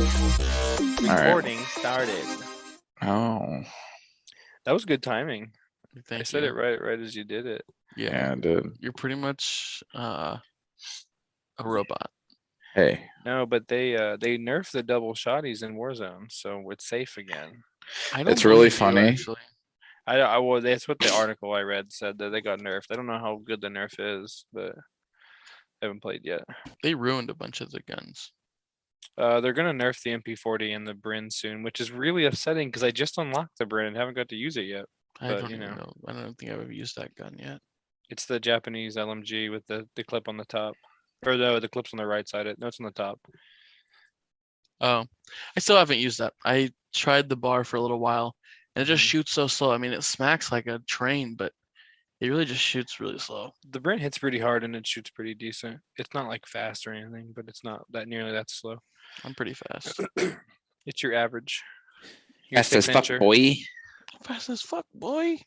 All right. Recording started. Oh, That was good timing. Thank I said you. it right as you did it. yeah, dude. You're pretty much a robot. Hey, No, but they nerfed the double shotties in Warzone, so it's safe again. I don't It's really believe you, funny. actually. Well, that's what the article I read said, that they got nerfed. I don't know how good the nerf is, but I haven't played yet. They ruined a bunch of the guns. They're gonna nerf the MP40 and the Brin soon, which is really upsetting because I just unlocked the Brin and haven't got to use it yet. I But, don't you even know. know. I don't think I've ever used that gun yet. It's the Japanese LMG with the clip on the top, or the clip's on the right side. No, it's on the top. Oh, I still haven't used that. I tried the bar for a little while, and it just Mhm. shoots so slow. I mean, it smacks like a train, but it really just shoots really slow. The Brin hits pretty hard and it shoots pretty decent. It's not like fast or anything, but it's not that nearly that slow. I'm pretty fast. It's your average. Your fast as fuck, signature. boy. Fast as fuck, boy.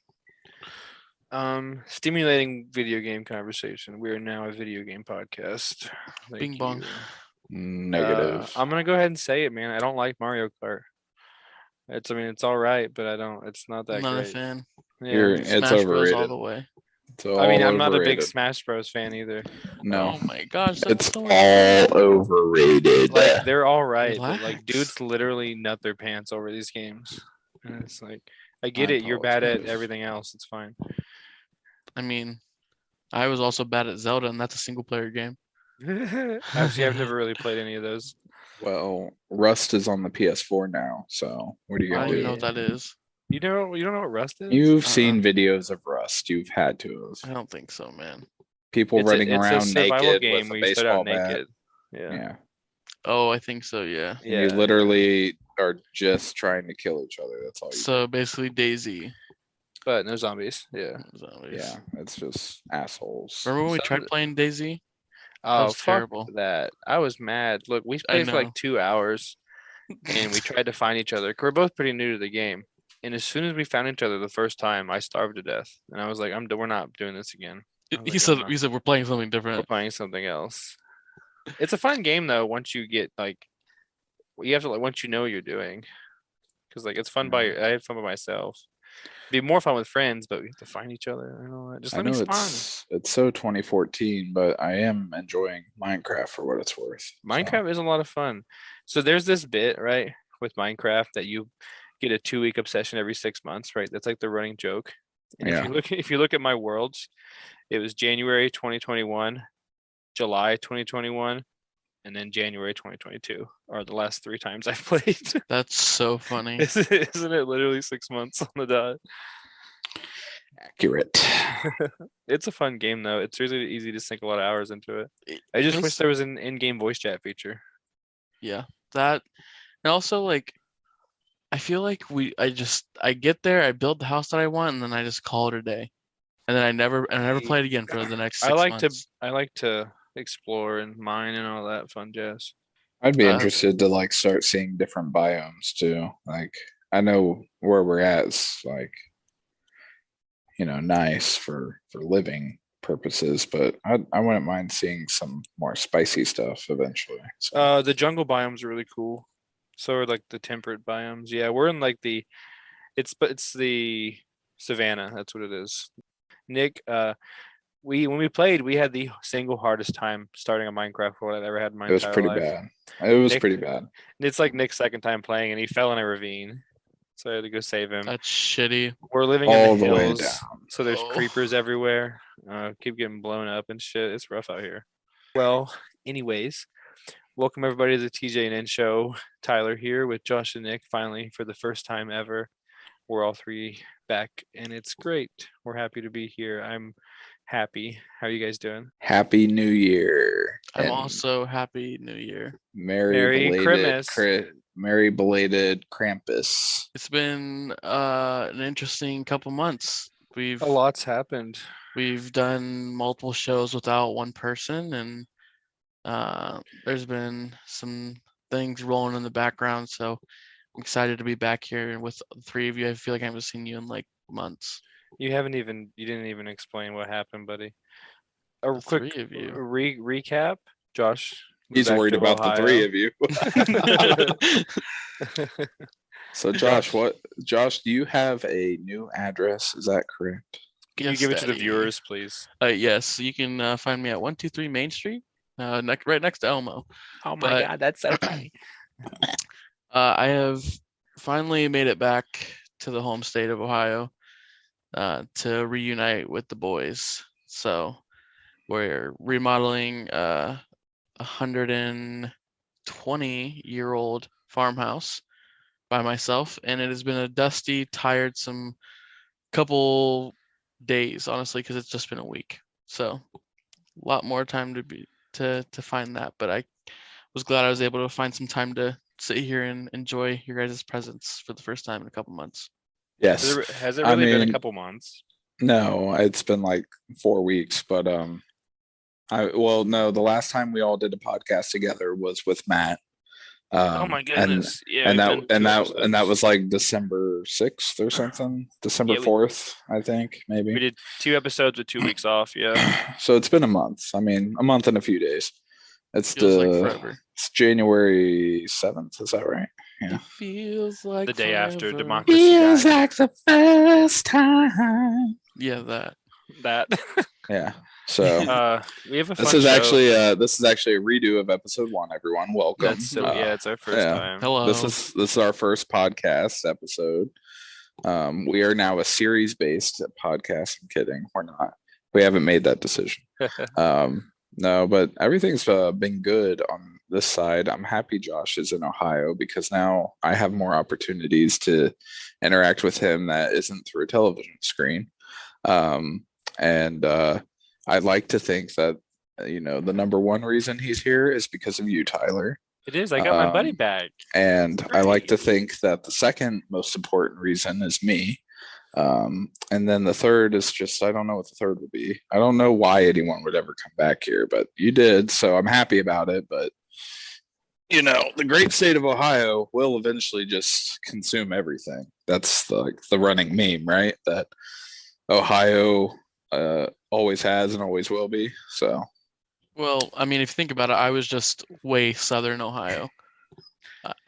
Stimulating video game conversation. We are now a video game podcast. Thank Bing bong. you. Negative. I'm gonna go ahead and say it, man. I don't like Mario Kart. It's all right, but it's not that I'm not great. a fan. Yeah. It's Smash Bros overrated. all the way. It's all I mean, I'm not a big overrated. Smash Bros fan either. No, Oh my gosh, that's it's so all overrated. Like they're all right, but like Relax. dudes literally nut their pants over these games. And it's like, I get I it. You're bad at apologize. everything else. It's fine. I mean, I was also bad at Zelda, and that's a single player game. Actually, I've never really played any of those. Well, Rust is on the PS4 now, so what are you I gonna don't even do? know what that is. You don't know what Rust is? You've seen videos of Rust. You've had to I have. don't think so, man. People running it's a around survival naked game with a where you start out baseball bat. naked. Yeah. Yeah. Oh, I think so, yeah. And you literally are just trying to kill each other. That's all you So basically Daisy. But no zombies. Yeah. Zombies. do. Yeah, it's just assholes. Remember when we Some tried of playing Daisy? Oh, was fuck terrible. that. I was mad. Look, we I played for like know. 2 hours and we tried to find each other. 'Cause we're both pretty new to the game. And as soon as we found each other the first time, I starved to death. And I was like, we're not doing this again. I was He like, said we're playing something we're different. playing something else. It's a fun game though. Once you get you have to once you know what you're doing, because it's fun I had fun by myself. It'd be more fun with friends, but we have to find each other and all that. Just I let me know spawn. it's so 2014, but I am enjoying Minecraft for what it's worth. so. Minecraft is a lot of fun. So there's this bit right with Minecraft that you get a 2-week obsession every 6 months, right? That's like the running joke. And Yeah. if you look at my worlds, it was January 2021, July 2021, and then January 2022 are the last 3 times I've played. That's so funny. Isn't it literally 6 months on the dot? Accurate. It's a fun game though. It's really easy to sink a lot of hours into it. I just wish It's- there was an in-game voice chat feature. Yeah, that, and also like, I feel like I get there, I build the house that I want, and then I just call it a day, and then I never play it again for the next 6 months. I like to explore and mine and all that fun jazz. I'd be Uh, interested to start seeing different biomes too. Like I know where we're at is nice for living purposes, but I wouldn't mind seeing some more spicy stuff eventually. So. The jungle biomes are really cool. So are the temperate biomes. Yeah, we're in it's the savannah. That's what it is. Nick, when we played, we had the single hardest time starting a Minecraft world I've ever had in my It was entire pretty life. bad. It was Nick- pretty bad. It's like Nick's second time playing, and he fell in a ravine, so I had to go save him. That's shitty. We're living All in the the way hills, down. so there's Oh. creepers everywhere. Keep getting blown up and shit. It's rough out here. Well, anyways, welcome everybody to the TJ and N show. Tyler here with Josh and Nick. Finally, for the first time ever, we're all 3 back, and it's great. We're happy to be here. I'm happy. How are you guys doing? Happy New Year. I'm and also happy New Year. Merry Christmas. Merry belated Krampus. It's been an interesting couple months. A lot's happened. We've done multiple shows without one person, and there's been some things rolling in the background. So I'm excited to be back here with the 3 of you. I feel like I haven't seen you in like months. You didn't even explain what happened, buddy. A The quick 3 of you. recap. Josh, He's back worried to about the three Ohio. of you. So Josh, do you have a new address? Is that correct? Can you Yes, give it to the Daddy. viewers, please? Yes, you can find me at 123 Main Street, right next to Elmo. Oh my But- God, that's so funny. I have finally made it back to the home state of Ohio to reunite with the boys. So we're remodeling a 120-year-old farmhouse by myself, and it has been a dusty, tiresome couple days, honestly, because it's just been a week. So a lot more time to find that, but I was glad I was able to find some time to sit here and enjoy your guys' presence for the first time in a couple months. Yes. Has it I really been a mean, couple months? No, it's been like 4 weeks, but no, the last time we all did a podcast together was with Matt. Oh my And goodness. Yeah, and we've that done and two that episodes. and that was like December 6th or something. December Yeah, we- 4th, I think, We maybe. did 2 episodes with 2 weeks off. Yeah. So it's been a month. I mean, a month and a few days. It's Feels like forever. it's January 7th, is that right? Yeah. It feels like The day after forever. democracy died. like the first time. Yeah, that. That. Yeah. So We have a fun this is show. actually a redo of episode 1, everyone. Welcome. That's so yeah, it's our first yeah. time. Hello. This is our first podcast episode. We are now a series based podcast. I'm kidding. We're not. We haven't made that decision. No, but everything's been good on this side. I'm happy Josh is in Ohio because now I have more opportunities to interact with him that isn't through a television screen. And I'd like to think that the number one reason he's here is because of you, Tyler. It is. I got my buddy back. And I like to Great. think that the second most important reason is me. And then the third is just, I don't know what the third would be. I don't know why anyone would ever come back here, but you did. So I'm happy about it. But, the great state of Ohio will eventually just consume everything. That's the running meme, right? That Ohio always has and always will be. So, Well, I mean, if you think about it, I was just way southern Ohio.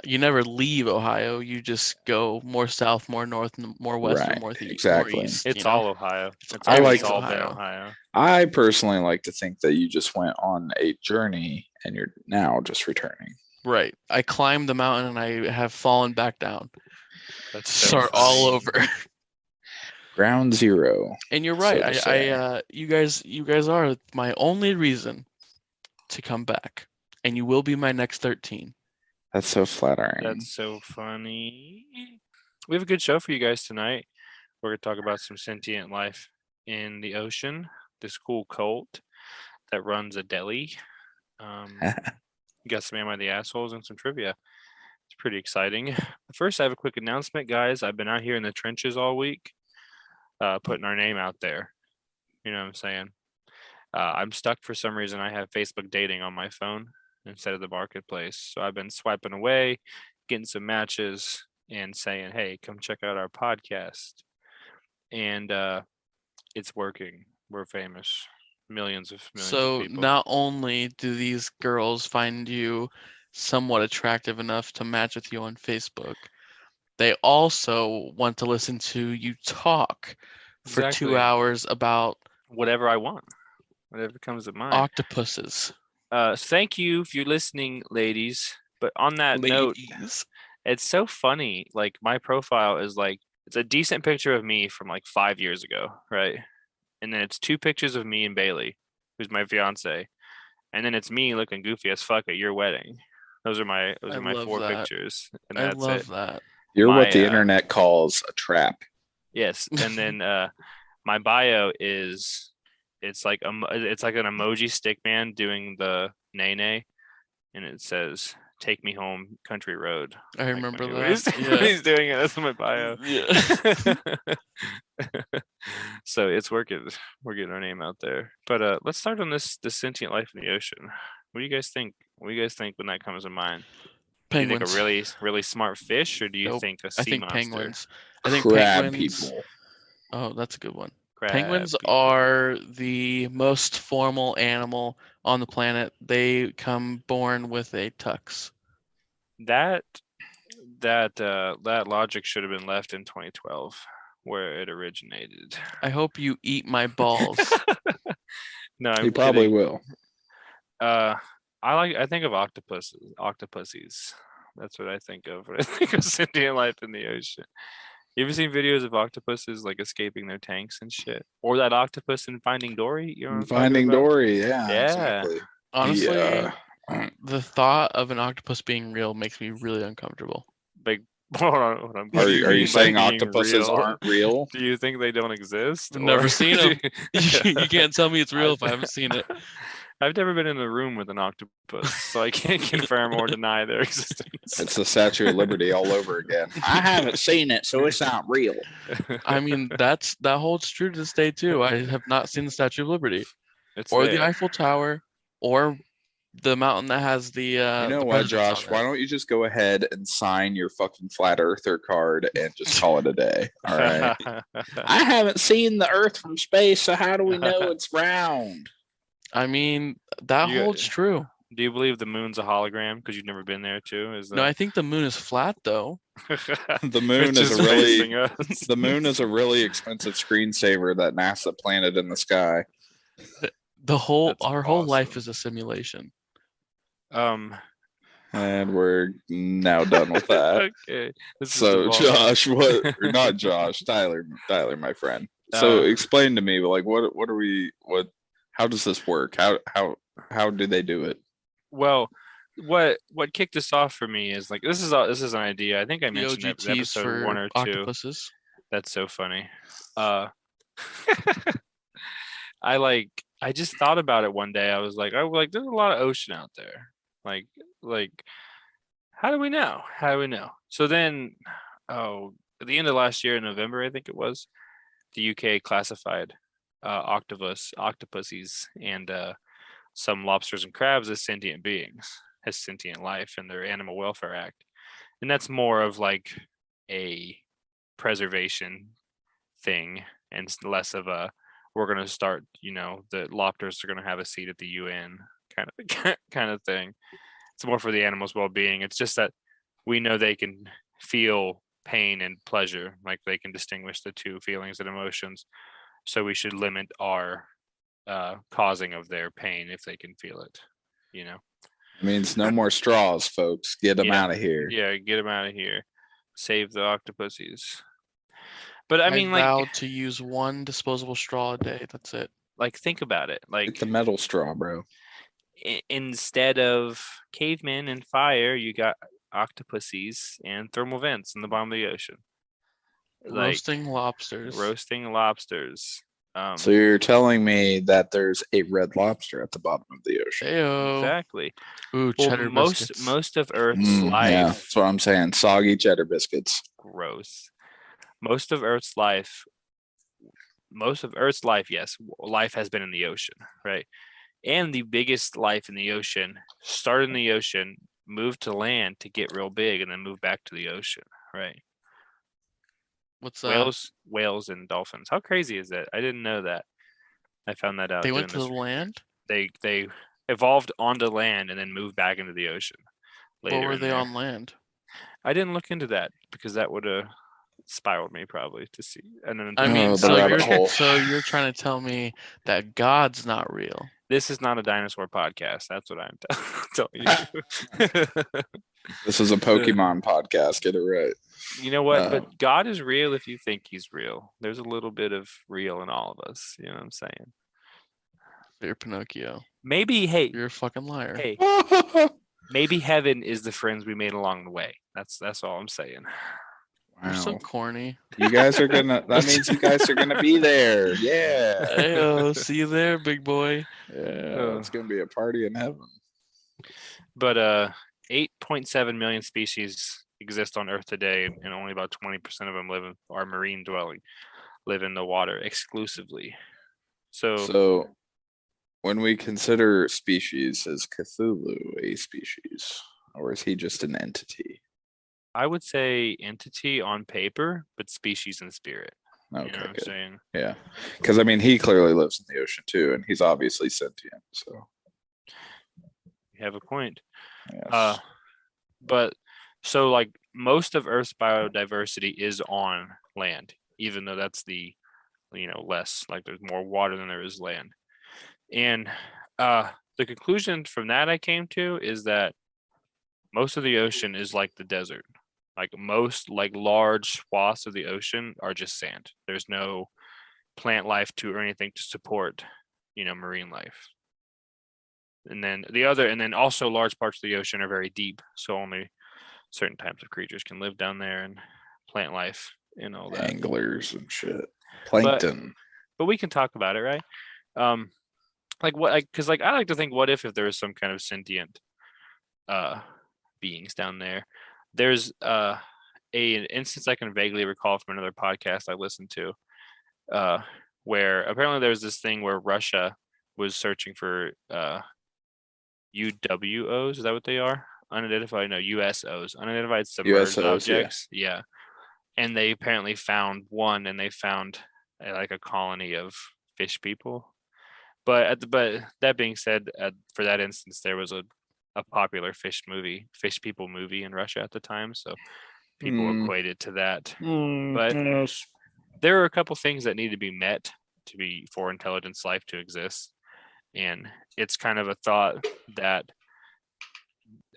You never leave Ohio. You just go more south, more north, and more west, Right, or more exactly. more east. It's all Ohio. It's I always like all been Ohio. Ohio. I personally like to think that you just went on a journey and you're now just returning. Right. I climbed the mountain and I have fallen back down. That's To so start all funny. over. Ground zero. And you're So right. to say. You guys are my only reason to come back, and you will be my next 13. That's so flattering. That's so funny. We have a good show for you guys tonight. We're going to talk about some sentient life in the ocean. This cool cult that runs a deli. You got some Am I the Assholes and some trivia. It's pretty exciting. First, I have a quick announcement, guys. I've been out here in the trenches all week, putting our name out there. You know what I'm saying? I'm stuck for some reason. I have Facebook dating on my phone instead of the marketplace. So I've been swiping away, getting some matches and saying, hey, come check out our podcast. And it's working. We're famous. Millions of So people. not only do these girls find you somewhat attractive enough to match with you on Facebook, they also want to listen to you talk for 2 Exactly. hours about Whatever I want. Whatever comes to mind. octopuses. Thank you if you're listening, ladies. But on that note, Ladies. it's so funny. Like my profile is like it's a decent picture of me from like 5 years ago, right? And then it's 2 pictures of me and Bailey, who's my fiance, and then it's me looking goofy as fuck at your wedding. Those are my I 4 love that. pictures, and I that's love it. that. You're what the my, internet calls a trap. Yes, and then my bio is it's like an emoji stick man doing the nay nay, and it says "Take me home, country road." I Like, remember when that. he's doing it. That's my bio. Yeah. So it's working. We're getting our name out there. But let's start on this sentient life in the ocean. What do you guys think? What do you guys think when that comes to mind? Do you think Penguins. a really, really smart fish, or do you Nope. think a I sea think monster? penguins. I think Crab penguins. people. Oh, that's a good one. Penguins people. are the most formal animal on the planet. They come born with a tux. That logic should have been left in 2012, where it originated. I hope you eat my balls. No, I'm He probably kidding. will. I think of octopuses. That's what I think of when I think of sentient life in the ocean. You ever seen videos of octopuses like escaping their tanks and shit? Or that octopus in Finding Dory? You know what I'm talking Finding about? Dory, yeah, Yeah. exactly. Honestly, Yeah. the thought of an octopus being real makes me really uncomfortable. Big. Hold on. What Are do you you mean by saying being octopuses real? aren't real? Do you think they don't exist? I've never seen do them. You can't tell me it's real if I haven't seen it. I've never been in a room with an octopus, so I can't confirm or deny their existence. It's the Statue of Liberty all over again. I haven't seen it, so it's not real. I mean, that holds true to this day too. I have not seen the Statue of Liberty It's or there. the Eiffel Tower or the mountain that has the You know the what, presidents Josh? on Why it. don't you just go ahead and sign your fucking flat earther card and just call it a day? All right. I haven't seen the Earth from space, so how do we know it's round? I mean, that You- holds true. Do you believe the moon's a hologram because you've never been there too? Is that No, I think the moon is flat though. The moon It's is just a really facing us. the moon is a really expensive screensaver that NASA planted in the sky. Our whole life awesome. is a simulation. And we're now done with that. Okay. This is So evolved. Josh, what or not Josh, Tyler, my friend. So explain to me, like, how does this work? How do they do it? Well, what kicked this off for me is like this is an idea. I think I The mentioned it in OGTs episode for 1 or 2. octopuses. That's so funny. I just thought about it one day. I was like, there's a lot of ocean out there. Like how do we know? So then at the end of last year in November, I think it was, the UK classified octopuses and some lobsters and crabs as sentient beings, as sentient life in their Animal Welfare Act. And that's more of like a preservation thing and less of a we're going to start, the lobsters are going to have a seat at the UN kind of thing. It's more for the animals' well-being. It's just that we know they can feel pain and pleasure, like they can distinguish the two feelings and emotions. So we should limit our causing of their pain if they can feel it. It means no more straws, folks. Get them out of here. Yeah, get them out of here. Save the octopuses. But I mean, vow to use one disposable straw a day. That's it. Like, think about it. Like, Get the metal straw, bro. Instead of cavemen and fire, you got octopuses and thermal vents in the bottom of the ocean. Roasting lobsters. So you're telling me that there's a red lobster at the bottom of the ocean? Ayo. Exactly. Ooh, cheddar biscuits. Most of Earth's life. Yeah, that's what I'm saying. Soggy cheddar biscuits. Gross. Most of Earth's life, yes, life has been in the ocean, right? And the biggest life in the ocean started in the ocean, moved to land to get real big, and then moved back to the ocean, right? What's that? Whales, and dolphins. How crazy is that? I didn't know that. I found that out. They went to the land? They evolved onto land and then moved back into the ocean. What were they on land? I didn't look into that because that would have spiraled me probably to see. And then I mean, the rabbit hole. so you're trying to tell me that God's not real. This is not a dinosaur podcast. That's what I'm telling you. This is a Pokemon podcast. Get it right. You know what? But God is real if you think he's real. There's a little bit of real in all of us. You know what I'm saying? You're Pinocchio. Maybe, hey. You're a fucking liar. Hey. Maybe heaven is the friends we made along the way. That's all I'm saying. Wow. You're so corny. You guys are gonna. That means you guys are gonna be there. Yeah. Heyo, see you there, big boy. Yeah, it's gonna be a party in heaven. But 8.7 million species exist on Earth today, and only about 20% of them are marine dwelling, live in the water exclusively. So when we consider species, is Cthulhu a species, or is he just an entity? I would say entity on paper, but species in spirit. Okay, You know what I'm good. saying? Yeah, because I mean, he clearly lives in the ocean too, and he's obviously sentient. So You have a point. yes, But so like most of Earth's biodiversity is on land, even though that's the less, like there's more water than there is land. And the conclusion from that I came to is that most of the ocean is like the desert. Like most like large swaths of the ocean are just sand. There's no plant life to or anything to support, marine life. And then also large parts of the ocean are very deep, so only certain types of creatures can live down there, and plant life and all that. anglers and shit, But plankton. we can talk about it, right? Like what? Because like I like to think, what if there was some kind of sentient beings down there? There's an instance I can vaguely recall from another podcast I listened to, where apparently there was this thing where Russia was searching for UWOs. Is that what they are? Unidentified, no, USOs, unidentified submerged USOs, objects. Yeah. And they apparently found one, and they found like a colony of fish people. But that being said, for that instance, there was a popular fish people movie in Russia at the time, so people equated to that. But yes. there are a couple things that need to be met for intelligence life to exist, and it's kind of a thought that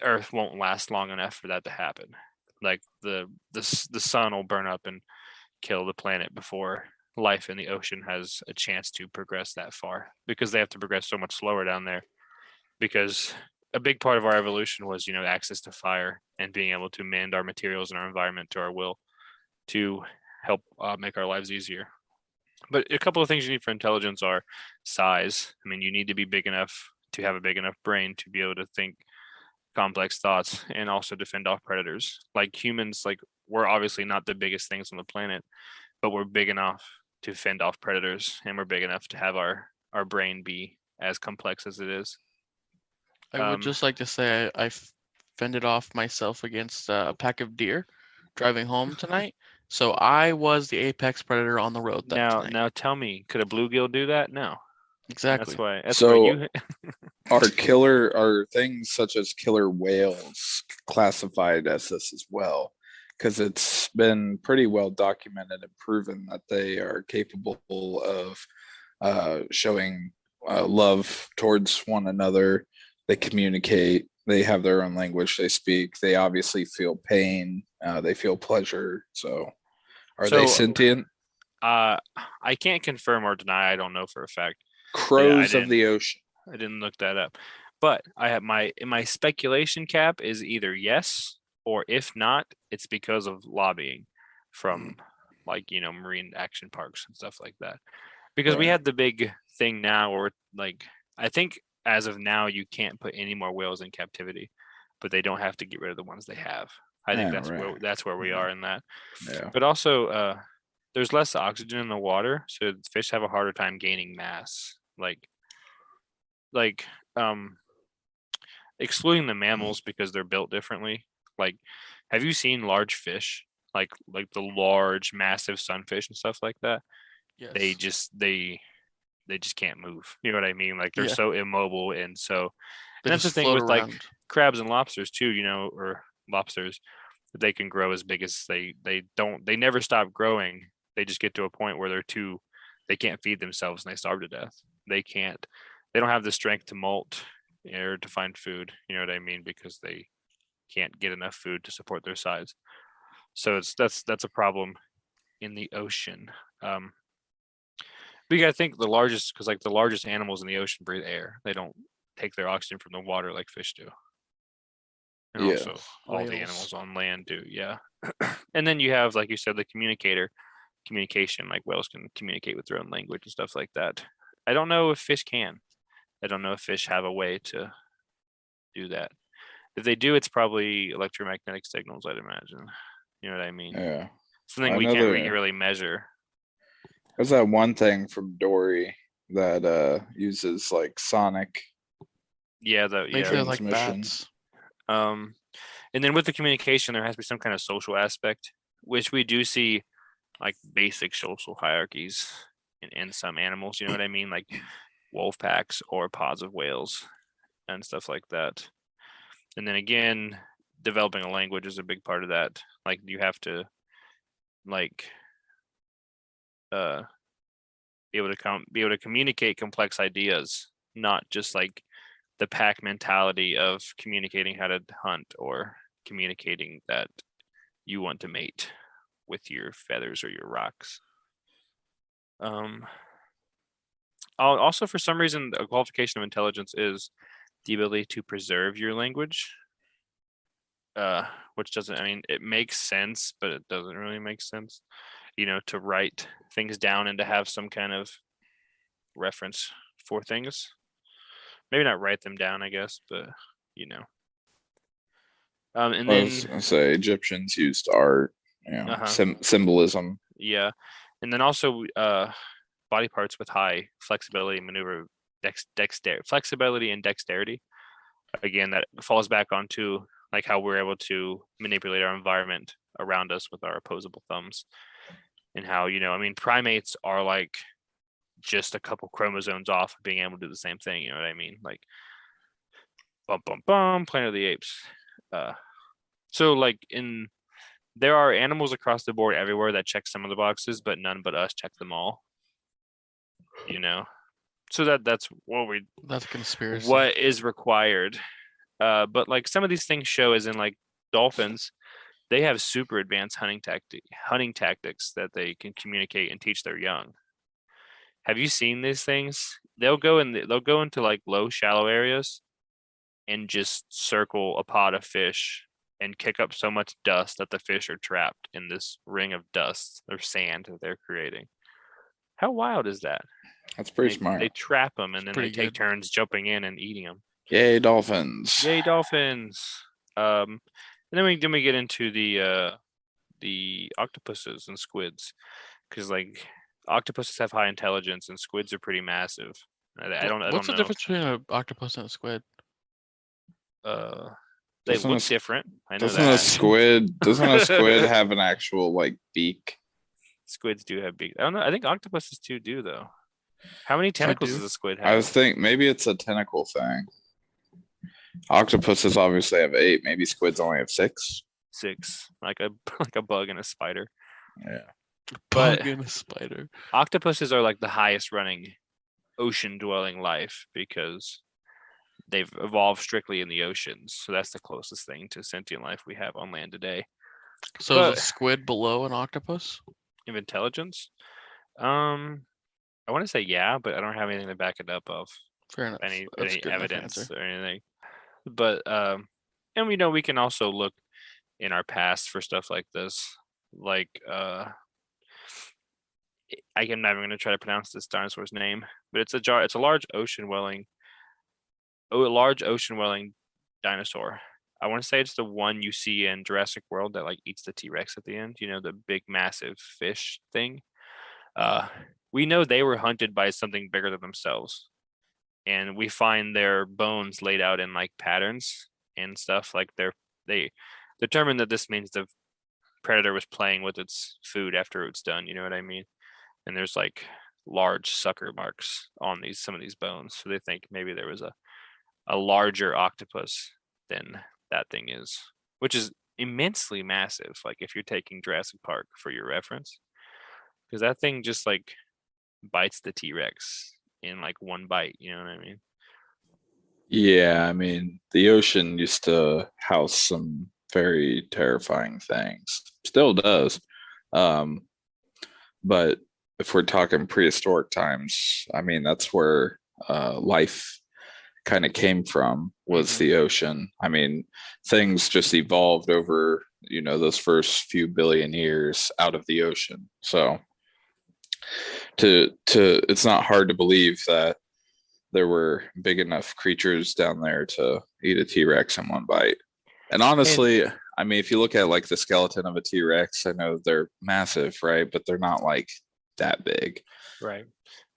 Earth won't last long enough for that to happen. Like the sun will burn up and kill the planet before life in the ocean has a chance to progress that far, because they have to progress so much slower down there, because a big part of our evolution was access to fire and being able to mend our materials and our environment to our will to help make our lives easier. But a couple of things you need for intelligence are size. I mean, you need to be big enough to have a big enough brain to be able to think complex thoughts and also defend off predators. Like humans, like we're obviously not the biggest things on the planet, but we're big enough to fend off predators, and we're big enough to have our brain be as complex as it is. I would just like to say I fended off myself against a pack of deer driving home tonight. So I was the apex predator on the road that Now, tonight. now tell me, could a bluegill do that? No. Exactly. That's why you. Are things such as killer whales classified as this as well? Because it's been pretty well documented and proven that they are capable of showing love towards one another. They communicate. They have their own language they speak. They obviously feel pain. They feel pleasure. So, are they sentient? I can't confirm or deny. I don't know for a fact. Crows of the ocean. I didn't look that up, but I have my speculation cap is either yes, or if not, it's because of lobbying from marine action parks and stuff like that. Because we Right. had the big thing now where like I think as of now you can't put any more whales in captivity, but they don't have to get rid of the ones they have. I think that's where we are in that. Yeah. But also there's less oxygen in the water, so fish have a harder time gaining mass. Like excluding the mammals because they're built differently. Like, have you seen large fish? Like the large, massive sunfish and stuff like that? Yes. They just can't move. You know what I mean? Like they're Yeah. so immobile, and so They that's the just thing float with like around. crabs and lobsters too, or lobsters. They can grow as big as they never stop growing. They just get to a point where they can't feed themselves and they starve to death. They don't have the strength to molt or to find food. You know what I mean? Because they can't get enough food to support their size. So that's a problem in the ocean. But you gotta think the largest animals in the ocean breathe air. They don't take their oxygen from the water like fish do. And Yeah. also all the Whales. animals on land do, yeah. And then you have, like you said, the communication, like whales can communicate with their own language and stuff like that. I don't know if fish can. I don't know if fish have a way to do that. If they do, it's probably electromagnetic signals, I'd imagine. You know what I mean? Yeah. Something we can't really measure. There's that one thing from Dory that uses like sonic Yeah, Maybe they're like transmission. bats. And then with the communication, there has to be some kind of social aspect, which we do see like basic social hierarchies in some animals. You know what I mean? Like wolf packs or pods of whales and stuff like that. And then again, developing a language is a big part of that. Like you have to like be able to communicate complex ideas, not just like the pack mentality of communicating how to hunt or communicating that you want to mate with your feathers or your rocks. Also, for some reason, a qualification of intelligence is the ability to preserve your language. Which doesn't, I mean, it makes sense, but it doesn't really make sense, to write things down and to have some kind of reference for things. Maybe not write them down, I guess, but and I then was gonna say Egyptians used art, symbolism. yeah, and then also body parts with high flexibility, maneuver, flexibility and dexterity. Again, that falls back onto like how we're able to manipulate our environment around us with our opposable thumbs, and how I mean, primates are like just a couple chromosomes off of being able to do the same thing. You know what I mean? Like, bum bum bum, Planet of the Apes. So like there are animals across the board everywhere that check some of the boxes, but none but us check them all. So that's That's a conspiracy. what is required. But like some of these things show, as in like dolphins, they have super advanced hunting tactics that they can communicate and teach their young. Have you seen these things? They'll go into like low, shallow areas and just circle a pot of fish and kick up so much dust that the fish are trapped in this ring of dust or sand that they're creating. How wild is that? That's pretty smart. They trap them and then they pretty take good. turns jumping in and eating them. Yay, dolphins! Yay, dolphins! And then we get into the octopuses and squids, because like octopuses have high intelligence and squids are pretty massive. I don't What's the know. difference between an octopus and a squid? They Doesn't look a- different. I know Doesn't a that. squid have an actual like beak? Squids do have beaks. I don't know. I think octopuses too do though. How many tentacles do. does a squid I have? was thinking maybe it's a tentacle thing. Octopuses obviously have 8. Maybe squids only have 6. 6, like a bug and a spider. Yeah. But- Bug and a spider. Octopuses are like the highest running ocean dwelling life because they've evolved strictly in the oceans. So that's the closest thing to sentient life we have on land today. So But- is a squid below an octopus? Of intelligence, I want to say yeah, but I don't have anything to back it up of Fair enough. any That's a good enough evidence answer. or anything. But and we can also look in our past for stuff like this. Like I'm not even going to try to pronounce this dinosaur's name, but it's a large ocean dwelling dinosaur. I want to say it's the one you see in Jurassic World that like eats the T-Rex at the end, the big massive fish thing. We know they were hunted by something bigger than themselves. And we find their bones laid out in like patterns and stuff. Like they determined that this means the predator was playing with its food after it's done. You know what I mean? And there's like large sucker marks on some of these bones. So they think maybe there was a larger octopus than that thing is, which is immensely massive. Like if you're taking Jurassic Park for your reference, because that thing just like bites the T-Rex in like one bite. You know what I mean? Yeah, I mean, the ocean used to house some very terrifying things. Still does. But if we're talking prehistoric times, I mean, that's where life kind of came from, was the ocean. I mean, things just evolved over, those first few billion years out of the ocean. So it's not hard to believe that there were big enough creatures down there to eat a T-Rex in one bite. And honestly, I mean, if you look at like the skeleton of a T-Rex, I know they're massive, right? But they're not like that big. Right.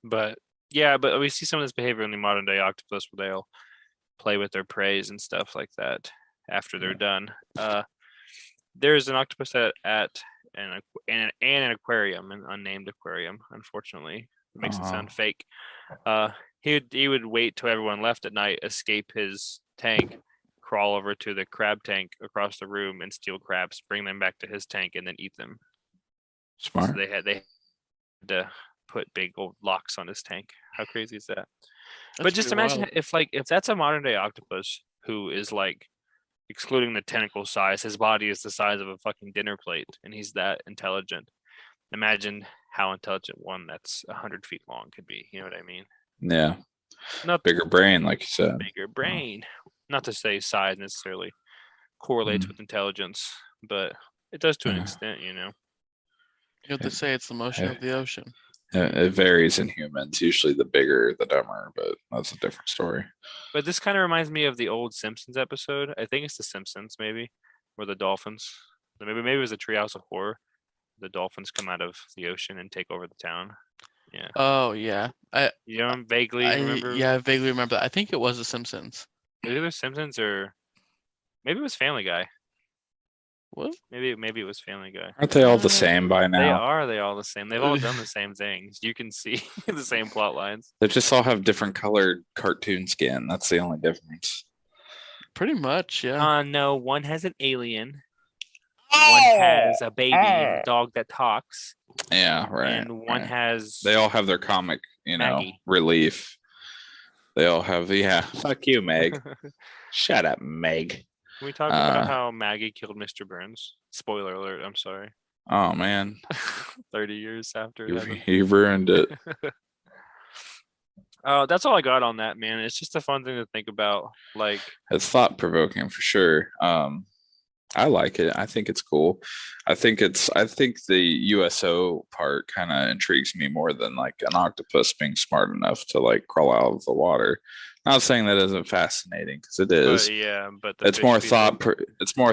But yeah, but we see some of this behavior in the modern day octopus where they'll play with their prey and stuff like that after they're done. There's an octopus at and an aquarium, an unnamed aquarium. Unfortunately, it makes it sound fake. He would wait till everyone left at night, escape his tank, crawl over to the crab tank across the room and steal crabs, bring them back to his tank, and then eat them. Smart. So they had to put big old locks on his tank. How crazy is that? But just imagine if that's a modern day octopus who is like, excluding the tentacle size, his body is the size of a fucking dinner plate, and he's that intelligent. Imagine how intelligent one that's 100 feet long could be. You know what I mean? Yeah. Not bigger brain, like you said. Bigger brain. Not to say size necessarily correlates with intelligence, but it does to an extent, you know. You have to say it's the motion of the ocean. It varies in humans. Usually the bigger, the dumber, but that's a different story. But this kind of reminds me of the old Simpsons episode. I think it's the Simpsons, maybe, where the dolphins, maybe it was a Treehouse of Horror. The dolphins come out of the ocean and take over the town. Yeah. Oh yeah. You don't vaguely remember? Yeah, I vaguely remember that. I think it was the Simpsons. Either Simpsons or maybe it was Family Guy. What? Maybe it was Family Guy. Aren't they all the same by now? They all the same. They've all done the same things. You can see the same plot lines. They just all have different colored cartoon skin. That's the only difference. Pretty much, yeah. No, one has an alien. One has a baby dog that talks. Yeah, right. And one has. They all have their comic, Maggie. relief. They all have, fuck you, Meg. Shut up, Meg. Can we talk about how Maggie killed Mr. Burns? Spoiler alert, I'm sorry. Oh, man. 30 years after. You ruined it. That's all I got on that, man. It's just a fun thing to think about. Like, it's thought-provoking for sure. I like it. I think it's cool. I think the USO part kind of intrigues me more than like an octopus being smart enough to like crawl out of the water. Not saying that isn't fascinating, because it is. But it's more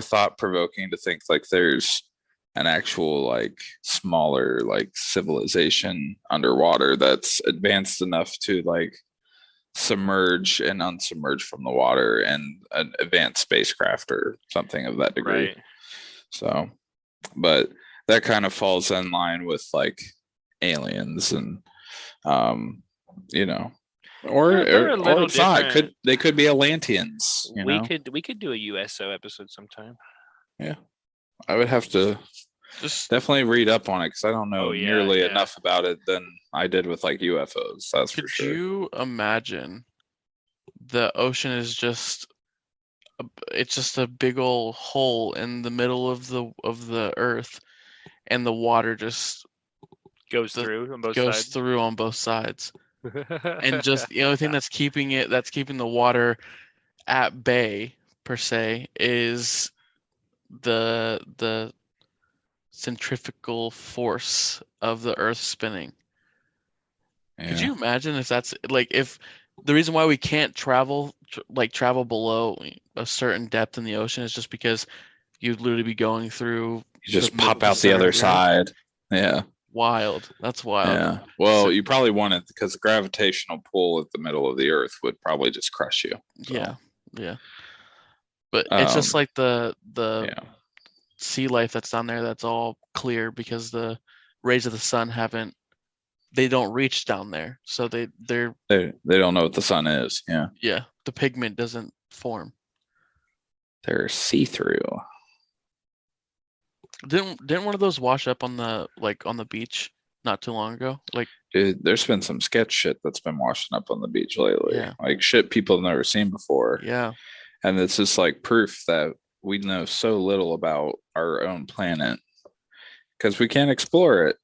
thought-provoking to think like there's an actual like smaller like civilization underwater that's advanced enough to like submerge and unsubmerge from the water, and an advanced spacecraft or something of that degree. Right. So, but that kind of falls in line with like aliens and, or it's not. They could be Atlanteans. We could do a USO episode sometime. Yeah, I would have to just definitely read up on it, because I don't know nearly enough about it than I did with like UFOs. That's for sure. Could you imagine the ocean is just a big old hole in the middle of the earth, and the water just goes through on both sides. And just the only thing that's keeping the water at bay per se is the centrifugal force of the earth spinning. Could you imagine if that's like, if the reason why we can't travel below a certain depth in the ocean is just because you'd literally be going through, you just pop out the other side. Yeah. Wild. That's wild. Yeah. Well, you probably want it because the gravitational pull at the middle of the earth would probably just crush you. So. Yeah. But it's just like the sea life that's down there, that's all clear because the rays of the sun they don't reach down there. So they don't know what the sun is. Yeah. Yeah. The pigment doesn't form. They're see-through. Didn't one of those wash up on the beach not too long ago? Like, dude, there's been some sketch shit that's been washing up on the beach lately. Yeah. Like shit people have never seen before. Yeah. And it's just like proof that we know so little about our own planet because we can't explore it.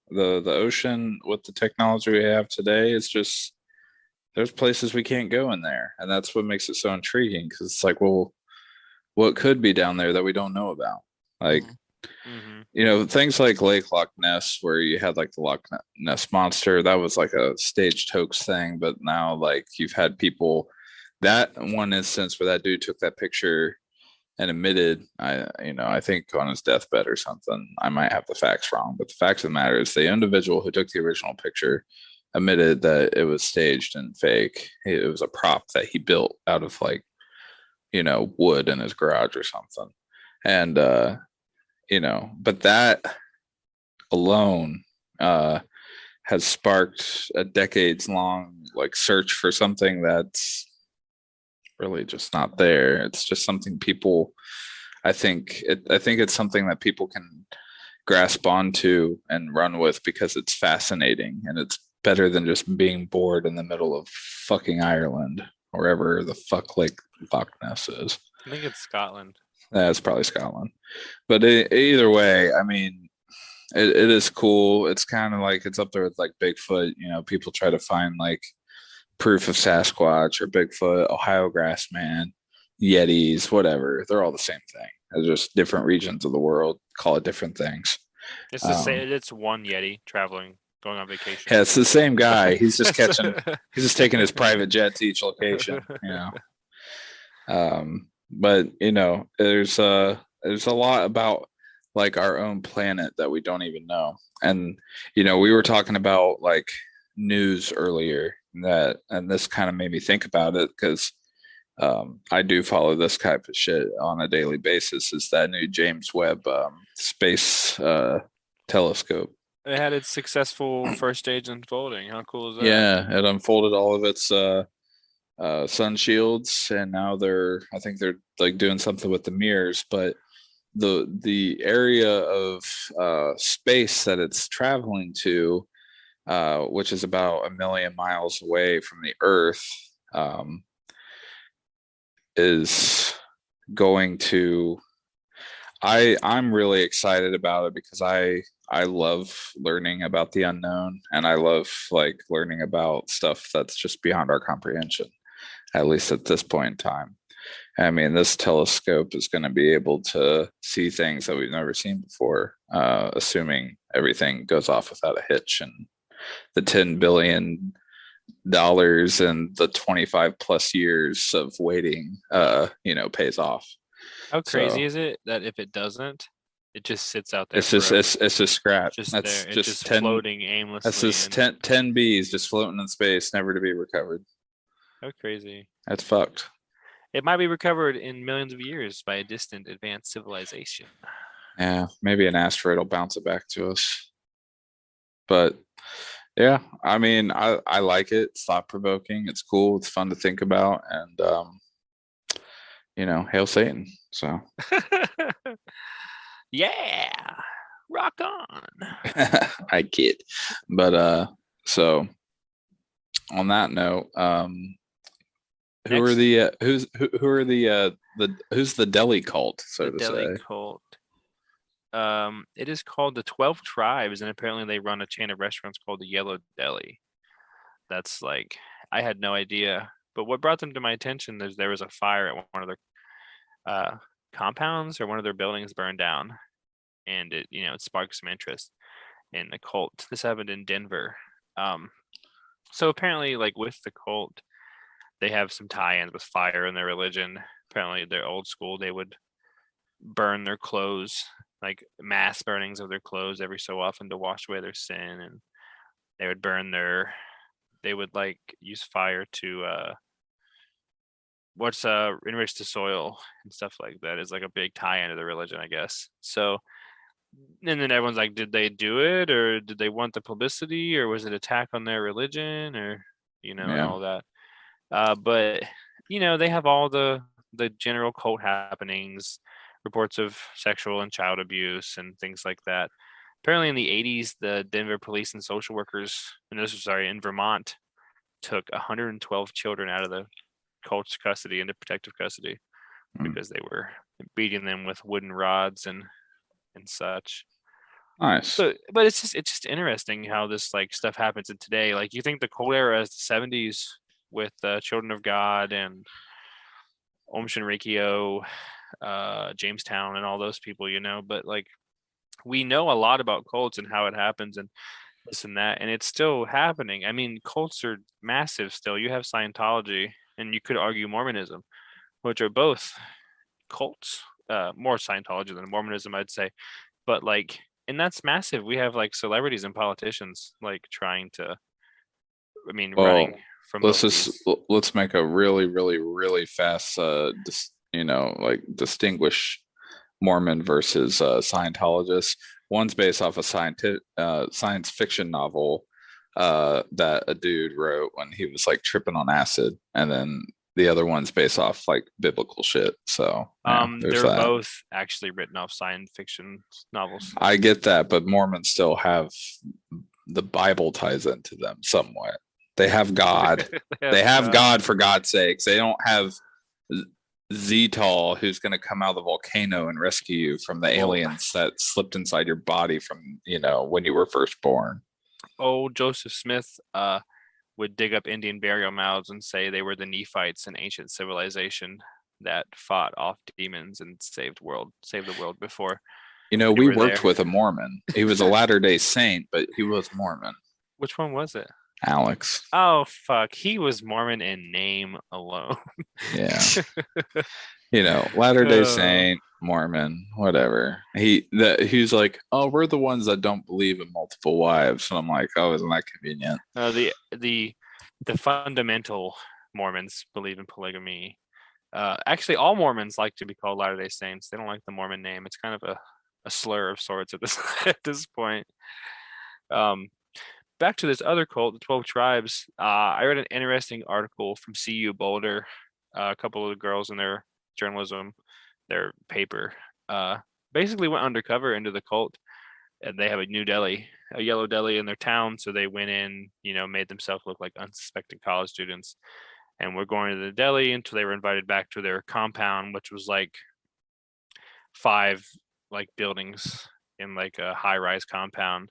The ocean with the technology we have today, it's just, there's places we can't go in there, and that's what makes it so intriguing, because it's like, well, what could be down there that we don't know about? Like, things like Lake Loch Ness, where you had like the Loch Ness monster, that was like a staged hoax thing. But now, like, you've had people, that one instance where that dude took that picture and admitted, I think on his deathbed or something, I might have the facts wrong, but the facts of the matter is the individual who took the original picture admitted that it was staged and fake. It was a prop that he built out of like, wood in his garage or something. And but that alone has sparked a decades long like search for something that's really just not there. It's just something people, I think it's something that people can grasp onto and run with because it's fascinating and it's better than just being bored in the middle of fucking Ireland, wherever the fuck Lake Loch Ness is. I think it's Scotland. That's probably Scotland. But either way, I mean, it is cool. It's kind of like it's up there with like Bigfoot. People try to find like proof of Sasquatch or Bigfoot, Ohio grassman, Yetis, whatever. They're all the same thing. They're just different regions of the world call it different things. It's the same. It's one Yeti traveling, going on vacation. Yeah, it's the same guy. He's just he's just taking his private jet to each location. But there's a lot about like our own planet that we don't even know. And we were talking about like news earlier, and this kind of made me think about it because I do follow this type of shit on a daily basis. Is that new James Webb space telescope? It had its successful first stage unfolding. How cool is that? Yeah, it unfolded all of its sun shields, and now I think they're like doing something with the mirrors. But the area of space that it's traveling to, which is about 1,000,000 miles away from the Earth, is going to. I'm really excited about it because I love learning about the unknown, and I love like learning about stuff that's just beyond our comprehension, at least at this point in time. I mean, this telescope is going to be able to see things that we've never seen before, assuming everything goes off without a hitch and the $10 billion and the 25 plus years of waiting, pays off. How crazy is it that if it doesn't, it just sits out there? It's just scratch. Just that's there. It's just 10, floating aimlessly. That's just 10 Bs just floating in space, never to be recovered. How crazy. That's fucked. It might be recovered in millions of years by a distant advanced civilization. Yeah, maybe an asteroid will bounce it back to us. But yeah, I mean, I like it. It's thought provoking. It's cool. It's fun to think about, and hail Satan. So yeah, rock on. I kid. But so on that note, who's the deli cult, so to say? Deli cult. It is called the 12 Tribes, and apparently they run a chain of restaurants called the Yellow Deli. That's like, I had no idea. But what brought them to my attention is there was a fire at one of their compounds, or one of their buildings burned down, and it sparked some interest in the cult. This happened in Denver. So apparently, like with the cult, they have some tie-ins with fire in their religion. Apparently they're old school. They would burn their clothes, like mass burnings of their clothes every so often to wash away their sin, and they would like use fire to enrich the soil and stuff like that. Is like a big tie into the religion, I guess. So, and then everyone's like, did they do it, or did they want the publicity, or was it attack on their religion, or and all that. But they have all the general cult happenings, reports of sexual and child abuse and things like that. Apparently in the 80s, the Denver police and social workers, in Vermont, took 112 children out of the cult's custody into protective custody because they were beating them with wooden rods and such. Nice. But it's just interesting how this like stuff happens in today. Like, you think the cult era is the 70s with Children of God and Om Shinrikyo, Jamestown, and all those people, but like, we know a lot about cults and how it happens and this and that, and it's still happening. I mean, cults are massive still. You have Scientology, and you could argue Mormonism, which are both cults, more Scientology than Mormonism, I'd say. But like, and that's massive. We have like celebrities and politicians like trying to, running from let's make a really, really, really fast distinguish Mormon versus Scientologist. One's based off a science fiction novel that a dude wrote when he was like tripping on acid, and then the other one's based off like biblical shit. So yeah, there's They're that. both actually written off science fiction novels. I get that, but Mormons still have the Bible ties into them somewhat. They have God. They have God, for God's sakes. They don't have Zetal, who's going to come out of the volcano and rescue you from the aliens that slipped inside your body from, when you were first born. Joseph Smith would dig up Indian burial mounds and say they were the Nephites in ancient civilization that fought off demons and saved the world before. We worked with a Mormon. He was a Latter-day Saint, but he was Mormon. Which one was it? Alex. Oh, fuck. He was Mormon in name alone. Yeah. Latter-day Saint, Mormon, whatever. He's like, oh, we're the ones that don't believe in multiple wives. And I'm like, oh, isn't that convenient? The fundamental Mormons believe in polygamy. Actually, all Mormons like to be called Latter-day Saints. They don't like the Mormon name. It's kind of a slur of sorts at this point. Back to this other cult, the 12 Tribes. I read an interesting article from CU Boulder. A couple of the girls in their journalism, their paper, basically went undercover into the cult, and they have a yellow deli in their town. So they went in, made themselves look like unsuspecting college students, and were going to the deli until they were invited back to their compound, which was like 5 like buildings in like a high-rise compound.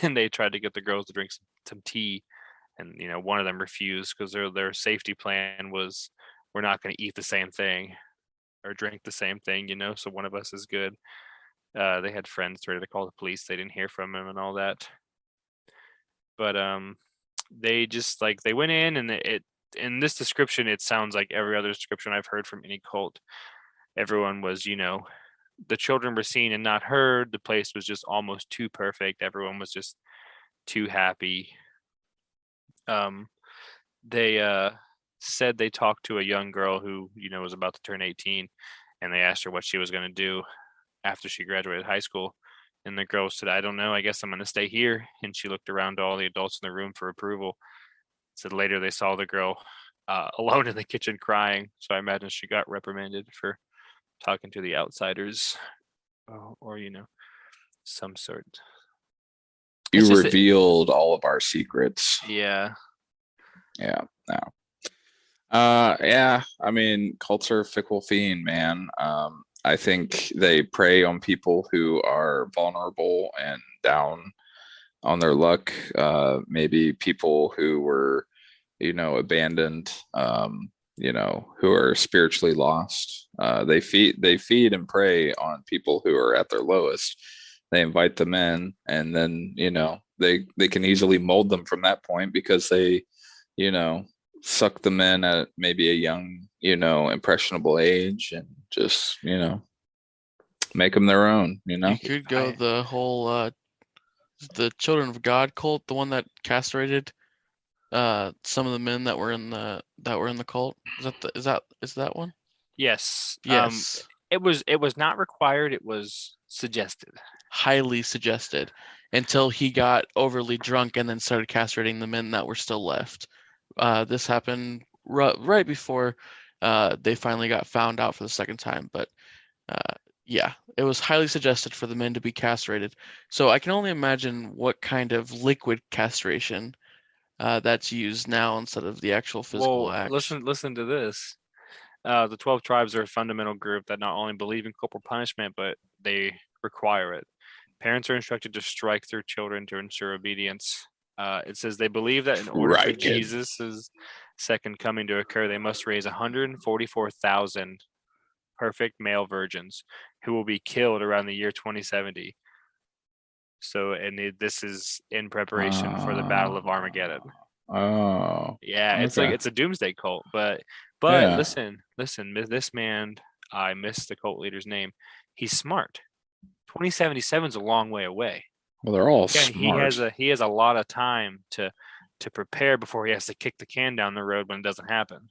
And they tried to get the girls to drink some tea, and one of them refused because their safety plan was, we're not going to eat the same thing or drink the same thing, so one of us is good. They had friends ready to call the police. They didn't hear from him and all that, but they just they went in, and in this description, it sounds like every other description I've heard from any cult. Everyone was, the children were seen and not heard. The place was just almost too perfect. Everyone was just too happy. They said they talked to a young girl who, was about to turn 18, and they asked her what she was going to do after she graduated high school. And the girl said, I don't know. I guess I'm going to stay here. And she looked around to all the adults in the room for approval. Said later they saw the girl alone in the kitchen crying. So I imagine she got reprimanded for talking to the outsiders, or some sort. You revealed all of our secrets. Yeah. No. Yeah. I mean, cults are a fickle fiend, man. I think they prey on people who are vulnerable and down on their luck. Maybe people who were, abandoned. Who are spiritually lost. They feed and prey on people who are at their lowest. They invite them in, and then they can easily mold them from that point, because they suck them in at maybe a young impressionable age, and just make them their own. You could go the whole the Children of God cult, the one that castrated some of the men that were in the cult. Is that one? Yes. Yes. It was not required. It was suggested. Highly suggested, until he got overly drunk and then started castrating the men that were still left. This happened right before they finally got found out for the second time. But yeah, it was highly suggested for the men to be castrated. So I can only imagine what kind of liquid castration that's used now instead of the actual physical act. Listen to this. The 12 Tribes are a fundamental group that not only believe in corporal punishment, but they require it. Parents are instructed to strike their children to ensure obedience. It says they believe that in order for Jesus' second coming to occur, they must raise 144,000 perfect male virgins who will be killed around the year 2070. So, this is in preparation for the Battle of Armageddon. Oh, yeah, okay. It's like it's a doomsday cult, but Yeah. listen, this man, I missed the cult leader's name. He's smart. 2077 is a long way away. Well, they're all smart. He has a lot of time to prepare before he has to kick the can down the road when it doesn't happen.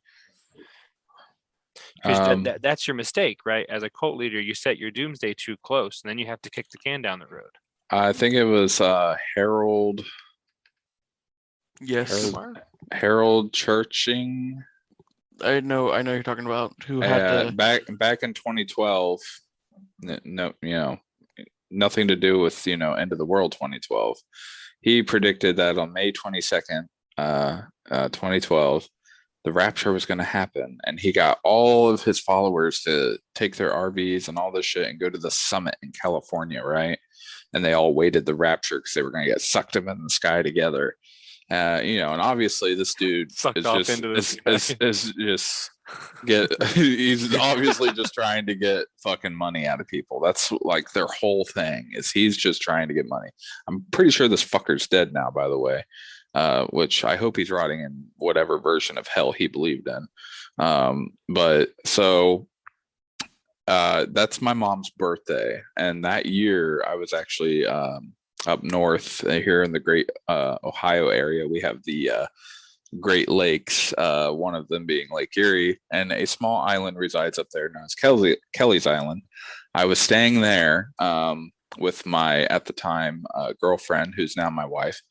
Because Um, that's your mistake, right? As a cult leader, you set your doomsday too close, and then you have to kick the can down the road. I think it was Harold Yes, Harold Harold Churching. I know you're talking about who had to. Back in 2012. No, nothing to do with end of the world 2012. He predicted that on May 22nd, 2012, the rapture was going to happen, and he got all of his followers to take their RVs and all this shit and go to the summit in California, right? And they all waited the rapture because they were going to get sucked up in the sky together. And obviously this dude Sucked is off just into the is just he's obviously just trying to get fucking money out of people. That's like their whole thing, is he's just trying to get money. I'm pretty sure this fucker's dead now, by the way. Which I hope he's rotting in whatever version of hell he believed in. But so that's my mom's birthday, and that year I was actually up north here in the great Ohio area. We have the Great Lakes, one of them being Lake Erie, and a small island resides up there known as Kelly's Island. I was staying there with my, at the time, girlfriend, who's now my wife.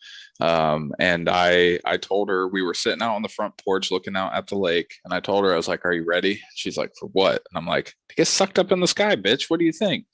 And I told her, we were sitting out on the front porch looking out at the lake, and I told her, I was like, "Are you ready?" She's like, "For what?" And I'm like, "To get sucked up in the sky, bitch. What do you think?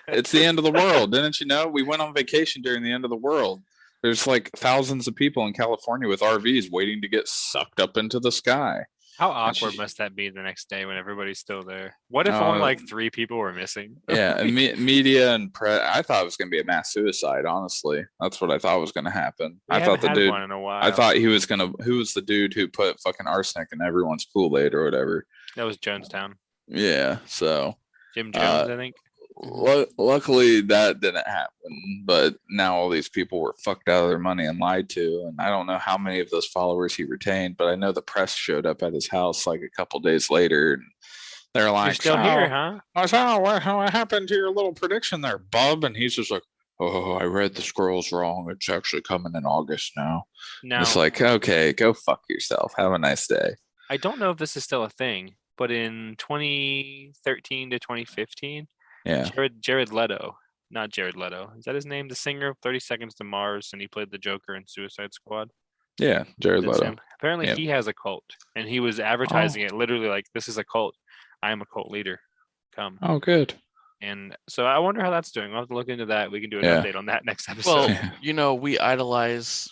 It's the end of the world. Didn't you know? We went on vacation during the end of the world. There's like thousands of people in California with RVs waiting to get sucked up into the sky." How And awkward she, must that be the next day when everybody's still there? What if only uh, like 3 people were missing? yeah, and media and press. I thought it was going to be a mass suicide. Honestly, that's what I thought was going to happen. We I thought haven't the had dude. one in a I while. thought he was gonna. Who was the dude who put fucking arsenic in everyone's Kool-Aid or whatever? That was Jonestown. Yeah. So, Jim uh, Jones, I think. luckily that didn't happen. But now all these people were fucked out of their money and lied to, and I don't know how many of those followers he retained. But I know the press showed up at his house like a couple days later, and they're You're like, still "So, here, huh? I saw what happened to your little prediction there, bub?" And he's just like, "Oh, I read the scrolls wrong. It's actually coming in August now." And it's Now, like, okay, go fuck yourself. Have a nice day. I don't know if this is still a thing, but in 2013 to 2015, Yeah. Jared Leto, not Jared Leto, is that his name? The singer of 30 Seconds to Mars, and he played the Joker in Suicide Squad. Yeah. Jared That's Leto. him. Apparently, Yeah. he has a cult, and he was advertising it literally like, "This is a cult. I am a cult leader. Come." Oh, good. And so I wonder how that's doing. We'll have to look into that. We can do an Yeah. update on that next episode. Well, we idolize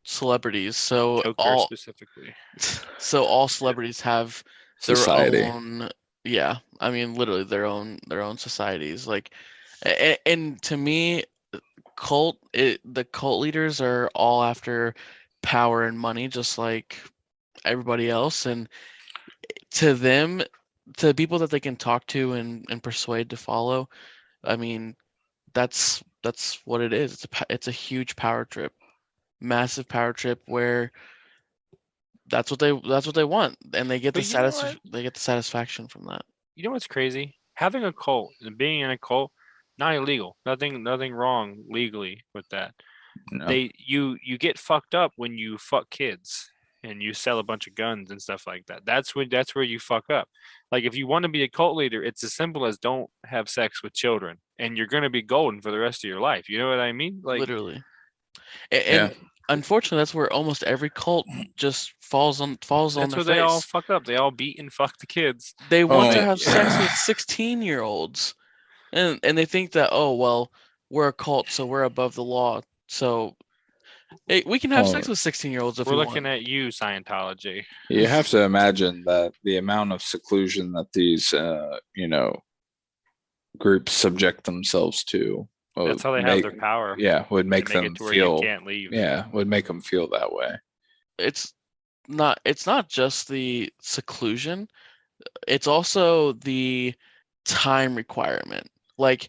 celebrities, so Joker specifically. all celebrities have their Society. own. Yeah, I mean, literally their own societies. Like, and to me, the cult leaders are all after power and money, just like everybody else. And to them, to people that they can talk to and persuade to follow, I mean, that's what it is. It's a huge power trip, massive power trip where that's what they want, and they get But you know what? they get the satisfaction from that. You know what's crazy? Having a cult and being in a cult, not illegal. Nothing wrong legally with that. No. You get fucked up when you fuck kids and you sell a bunch of guns and stuff like that. That's where you fuck up. Like, if you want to be a cult leader, it's as simple as don't have sex with children, and you're gonna be golden for the rest of your life. You know what I mean? Like, Literally. And unfortunately, that's where almost every cult just falls on that's their where they all face. fuck up. They all beat and fuck the kids. They want to Oh. have sex with 16-year-olds, and they think that, oh well, we're a cult, so we're above the law, so we can have sex with 16-year-olds if We're we looking want. at you, Scientology. You have to imagine that the amount of seclusion that these, groups subject themselves to. That's how they have their power. Yeah, would make They them it to where feel. you can't leave. Yeah, would make them feel that way. It's not just the seclusion, it's also the time requirement. Like,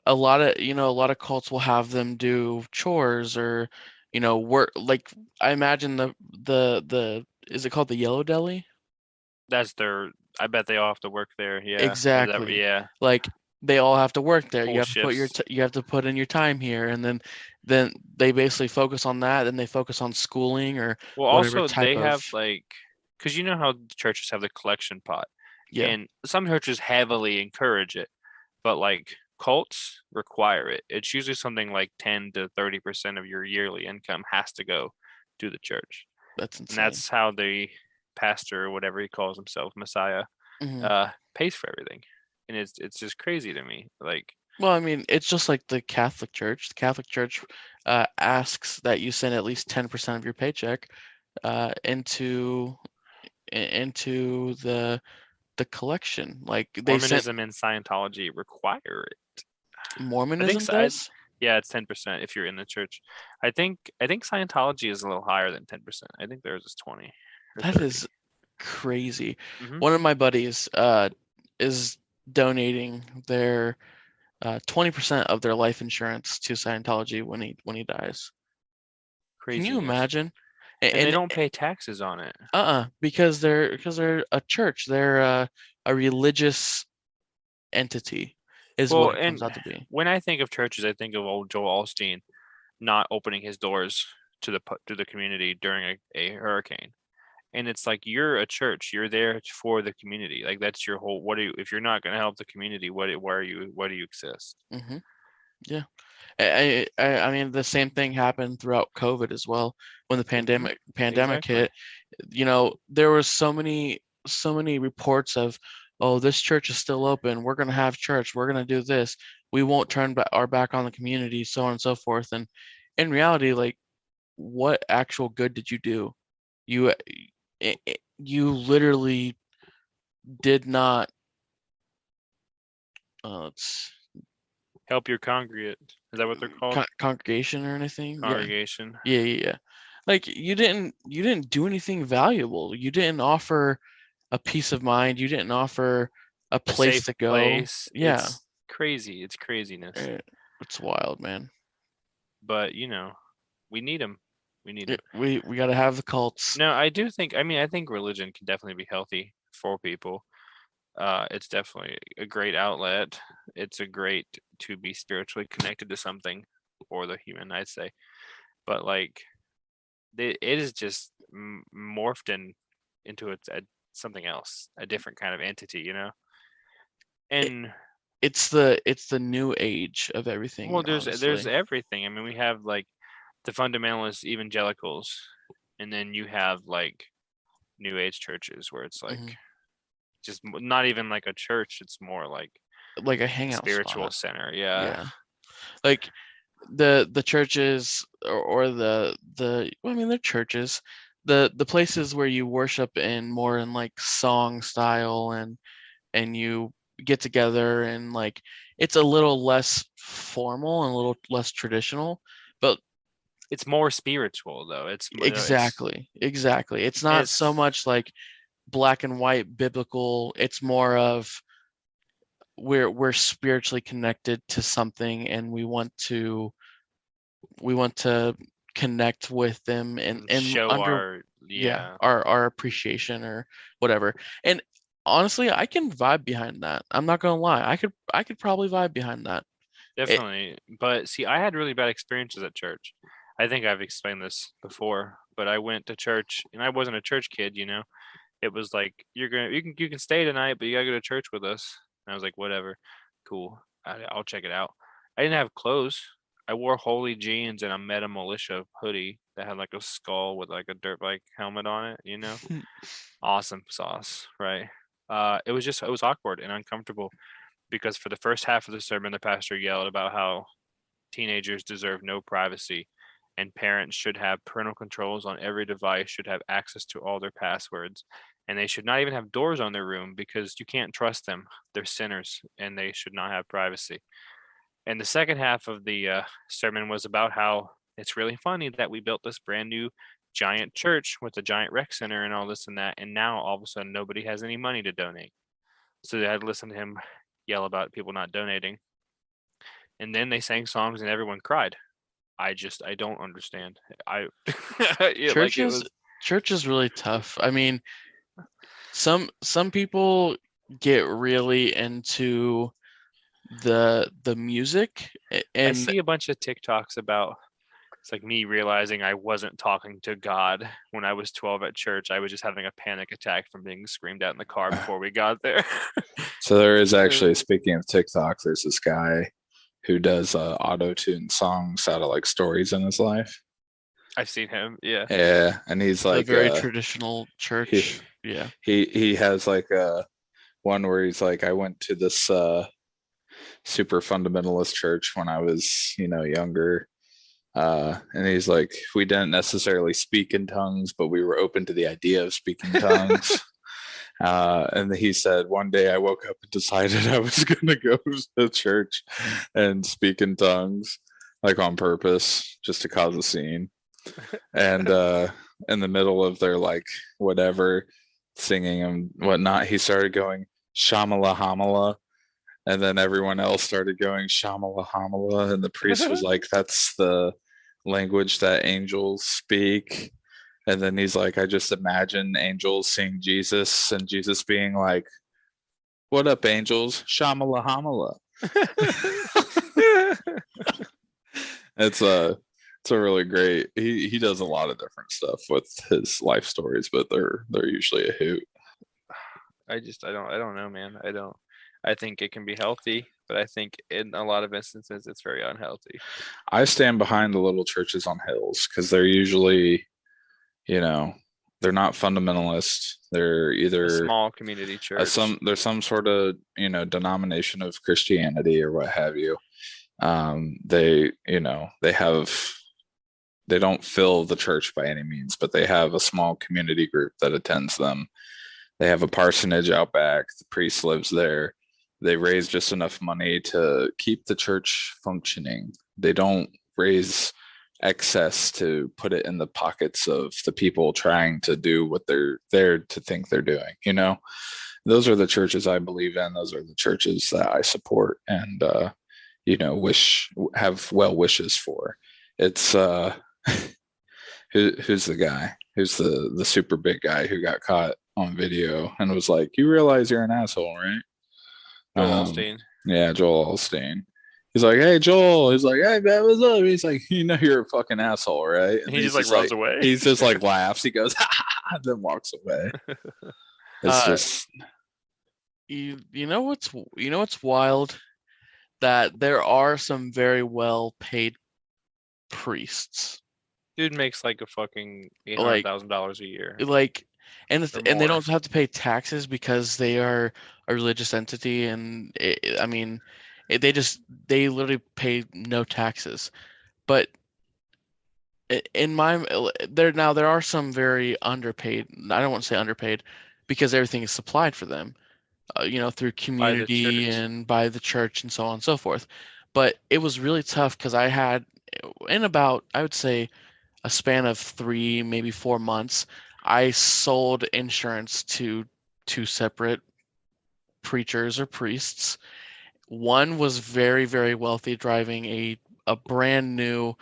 a lot of cults will have them do chores or work. Like, I imagine the is it called the yellow deli? That's their. I bet they all have to work there. Yeah. Exactly. Yeah. Like, they all have to work there. Full You have to put shifts. you have to put in your time here, and then they basically focus on that. Then they focus on schooling or Well, whatever also type they of. have, like, because you know how the churches have the collection pot, Yeah, And some churches heavily encourage it, but like cults require it. It's usually something like 10 to 30% of your yearly income has to go to the church. that's And insane. that's how the pastor or whatever he calls himself, Messiah, Hmm. pays for everything. And it's just crazy to me. Like, Well, I mean, it's just like the Catholic Church. The Catholic Church asks that you send at least 10% of your paycheck into into the collection. Like they sent Mormonism and Scientology require it. I think Mormonism so. does. Yeah, it's 10% if you're in the church. I think Scientology is a little higher than 10%. I think theirs is 20 or That 30. is crazy. Mm-hmm. One of my buddies is donating their 20% of their life insurance to Scientology when he dies. Can you Craziness. imagine? And they And don't pay taxes on it. because they're a church. They're a religious entity is Well, what it comes and out to be. when I think of churches, I think of old Joel Osteen not opening his doors to the community during a hurricane. And it's like you're a church, you're there for the community. Like that's your whole. What do you? If you're not going to help the community, why are you? Why do you exist? Hmm. Yeah. I mean the same thing happened throughout COVID as well. When the Mm-hmm. pandemic Exactly. hit, there were so many reports of, oh, this church is still open. We're gonna have church. We're gonna do this. We won't turn our back on the community, so on and so forth. And in reality, like, what actual good did you do? You you literally did not. It's Help your congregate. Is that what they're called? congregation or anything. Yeah. Congregation. Yeah. Like you didn't do anything valuable. You didn't offer a peace of mind. You didn't offer a A place safe to go. place. Yeah. It's crazy. It's craziness. It's wild, man. But we need them. We need them. We got to have the cults. No, I do think. I mean, I think religion can definitely be healthy for people. It's definitely a great outlet. It's a great to be spiritually connected to something for the human, I'd say. But like, it is just morphed into something else, a different kind of entity. It, And it's the new age of everything, well, there's honestly. everything. I mean, we have like the fundamentalist evangelicals, and then you have like new age churches where it's like Hmm. just not even like a church, it's more like Like a a hangout spiritual spot. center. Yeah. Yeah. Like the churches or well, I mean they're churches. The places where you worship in more in like song style and you get together and like it's a little less formal and a little less traditional, but It's more spiritual though. It's exactly. It's not it's so much like black and white biblical. It's more of we're spiritually connected to something and we want to connect with them and show under our yeah yeah, our appreciation or whatever. And honestly, I can vibe behind that. I'm not gonna lie. I could probably vibe behind that. It, definitely. But see, I had really bad experiences at church. I think I've explained this before, but I went to church and I wasn't a church kid. It was like you can stay tonight, but you gotta go to church with us. And I was like, whatever, cool. I'll check it out. I didn't have clothes. I wore holy jeans and a Meta Militia hoodie that had like a skull with like a dirt bike helmet on it. Awesome sauce, right? It was awkward and uncomfortable because for the first half of the sermon, the pastor yelled about how teenagers deserve no privacy and parents should have parental controls on every device, should have access to all their passwords, and they should not even have doors on their room because you can't trust them. They're sinners and they should not have privacy. And the second half of the sermon was about how it's really funny that we built this brand new giant church with a giant rec center and all this and that, and now all of a sudden nobody has any money to donate. So they had to listen to him yell about people not donating. And then they sang songs and everyone cried. I don't understand. I yeah, like it churches was church is really tough. I mean, some people get really into the music I and see a bunch of TikToks about It's like me realizing I wasn't talking to God when I was 12 at church. I was just having a panic attack from being screamed at in the car before we got there. So there is actually, speaking of TikTok, there's this guy who does auto-tune songs out of like stories in his life. I've seen him. Yeah. Yeah, and he's The like very traditional he church. Yeah. he has like a one where he's like, I went to this super fundamentalist church when I was, younger. And he's like, we didn't necessarily speak in tongues, but we were open to the idea of speaking tongues. And he said, one day I woke up and decided I was going to go to church and speak in tongues, like on purpose, just to cause a scene. And in the middle of their like whatever singing and whatnot, he started going Shamala Hamala. And then everyone else started going Shamala Hamala. And the priest was like, that's the language that angels speak. And then he's like, I just imagine angels seeing Jesus and Jesus being like, what up, angels? Shamala Hamala. It's a really great. He does a lot of different stuff with his life stories, but they're usually a hoot. I don't know, man. I think it can be healthy, but I think in a lot of instances it's very unhealthy. I stand behind the little churches on hills because they're usually, they're not fundamentalist. They're A either small community church. there's some sort of denomination of Christianity or what have you. They don't fill the church by any means, but they have a small community group that attends them. They have a parsonage out back. The priest lives there. They raise just enough money to keep the church functioning. They don't raise excess to put it in the pockets of the people trying to do what they're there to think they're doing. Those are the churches I believe in. Those are the churches that I support and have well wishes for. It's who's the guy? Who's the super big guy who got caught on video and was like, "You realize you're an asshole, right?" Joel Osteen. Yeah, Joel Osteen. He's like, "Hey, Joel." He's like, "Hey, man, what's up?" He's like, "You're a fucking asshole, right?" And He just like runs away. He's just like laughs. He goes, and then walks away. It's just You know what's wild? That there are some very well paid priests. Dude makes like a fucking Like $800,000 a year. like and Or and they more. don't have to pay taxes because they are a religious entity, and they literally pay no taxes. But in my there are some very underpaid. I don't want to say underpaid because everything is supplied for them, through By the community church. and by the church and so on and so forth. But it was really tough because I had, in about, I would say, a span of 3, maybe 4 months, I sold insurance to two separate preachers or priests. One was very, very wealthy, driving a brand new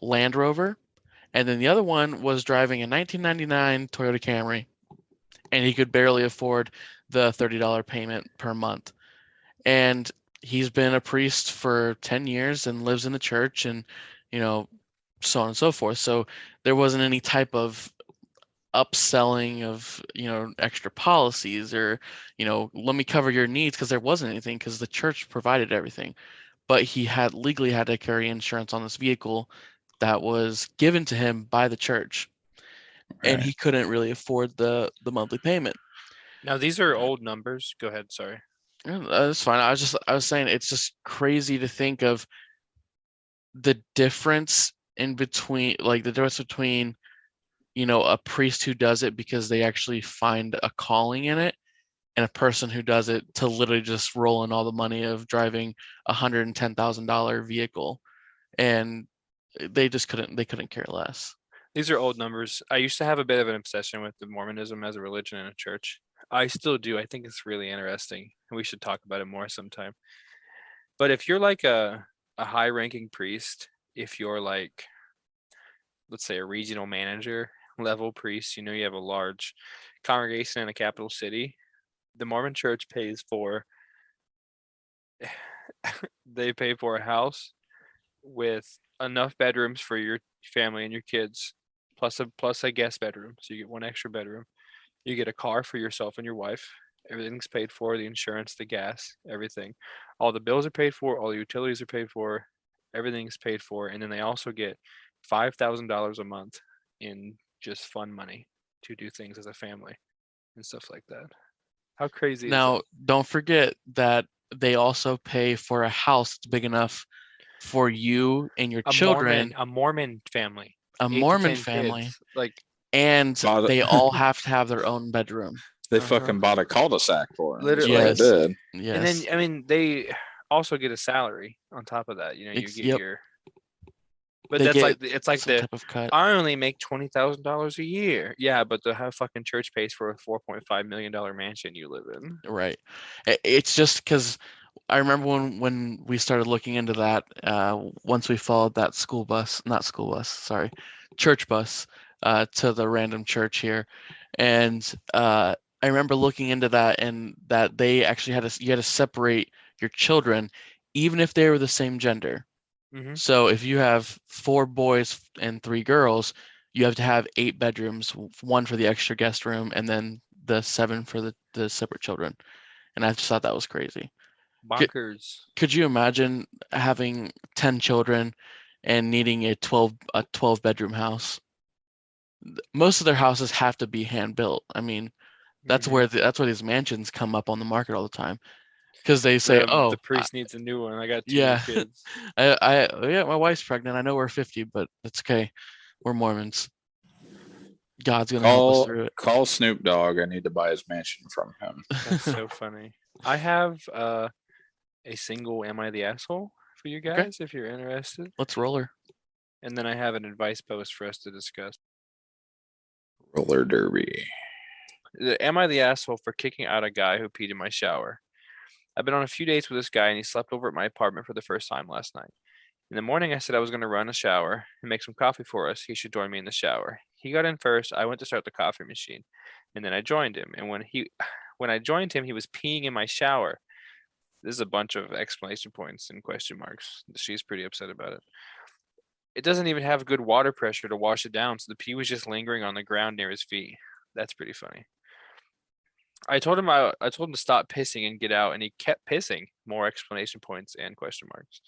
Land Rover, and then the other one was driving a 1999 Toyota Camry, and he could barely afford the $30 payment per month. And he's been a priest for 10 years and lives in the church, and so on and so forth. So there wasn't any type of upselling of extra policies or let me cover your needs, because there wasn't anything, because the church provided everything. But he had legally had to carry insurance on this vehicle that was given to him by the church, and he couldn't really afford the monthly payment. Now these are old numbers. Go ahead. Sorry. That's fine. I was saying it's just crazy to think of the difference between a priest who does it because they actually find a calling in it, and a person who does it to literally just roll in all the money of driving $110,000 vehicle, and they couldn't care less. These are old numbers. I used to have a bit of an obsession with the Mormonism as a religion and a church. I still do. I think it's really interesting, and we should talk about it more sometime. But if you're like a high-ranking priest, if you're like, let's say, a regional manager level priest, you have a large congregation in a capital city, the Mormon church they pay for a house with enough bedrooms for your family and your kids, plus a guest bedroom. So you get one extra bedroom. You get a car for yourself and your wife. Everything's paid for, the insurance, the gas, everything. All the bills are paid for, all the utilities are paid for, everything's paid for, and then they also get $5,000 a month in just fun money to do things as a family and stuff like that. How crazy is Now, that? don't forget that they also pay for a house that's big enough for you and your children, A Mormon family, a 8 to Mormon 10 family, kids. Like, and Bought they it. all have to have their own bedroom. They fucking bought a cul-de-sac for him. Literally. That's what they Yes. did. Yes. and then I mean they also get a salary on top of that. You get Yep. your. But They that's get it's like some type of cut. I only make $20,000 a year. Yeah, but the fucking church pays for a $4.5 million mansion you live in. Right. It's just because I remember when we started looking into that, once we followed that church bus to the random church here. And I remember looking into that, and that they actually you had to separate your children, even if they were the same gender. Mm-hmm. So if you have 4 boys and 3 girls, you have to have 8 bedrooms, 1 for the extra guest room, and then the 7 for the separate children. And I just thought that was crazy. Bonkers. Could you imagine having 10 children and needing a 12 bedroom house? Most of their houses have to be hand built. I mean, that's Mhm. where these mansions come up on the market all the time, because they say, The priest needs a new one. I got 2 new yeah, kids. yeah, my wife's pregnant. I know we're 50, but it's okay. We're Mormons. God's gonna help us through it. Call Snoop Dogg. I need to buy his mansion from him. That's so funny. I have a single "Am I the Asshole" for you Okay. guys if you're interested, Let's roll her. and then I have an advice post for us to discuss. Roller derby. Am I the asshole for kicking out a guy who peed in my shower? I've been on a few dates with this guy, and he slept over at my apartment for the first time last night. In the morning, I said I was going to run a shower and make some coffee for us. He should join me in the shower. He got in first. I went to start the coffee machine, and then I joined him. And when I joined him, he was peeing in my shower. This is a bunch of exclamation points and question marks. She's pretty upset about it. It doesn't even have good water pressure to wash it down, so the pee was just lingering on the ground near his feet. That's pretty funny. I told him to stop pissing and get out, and he kept pissing. More exclamation points and question marks.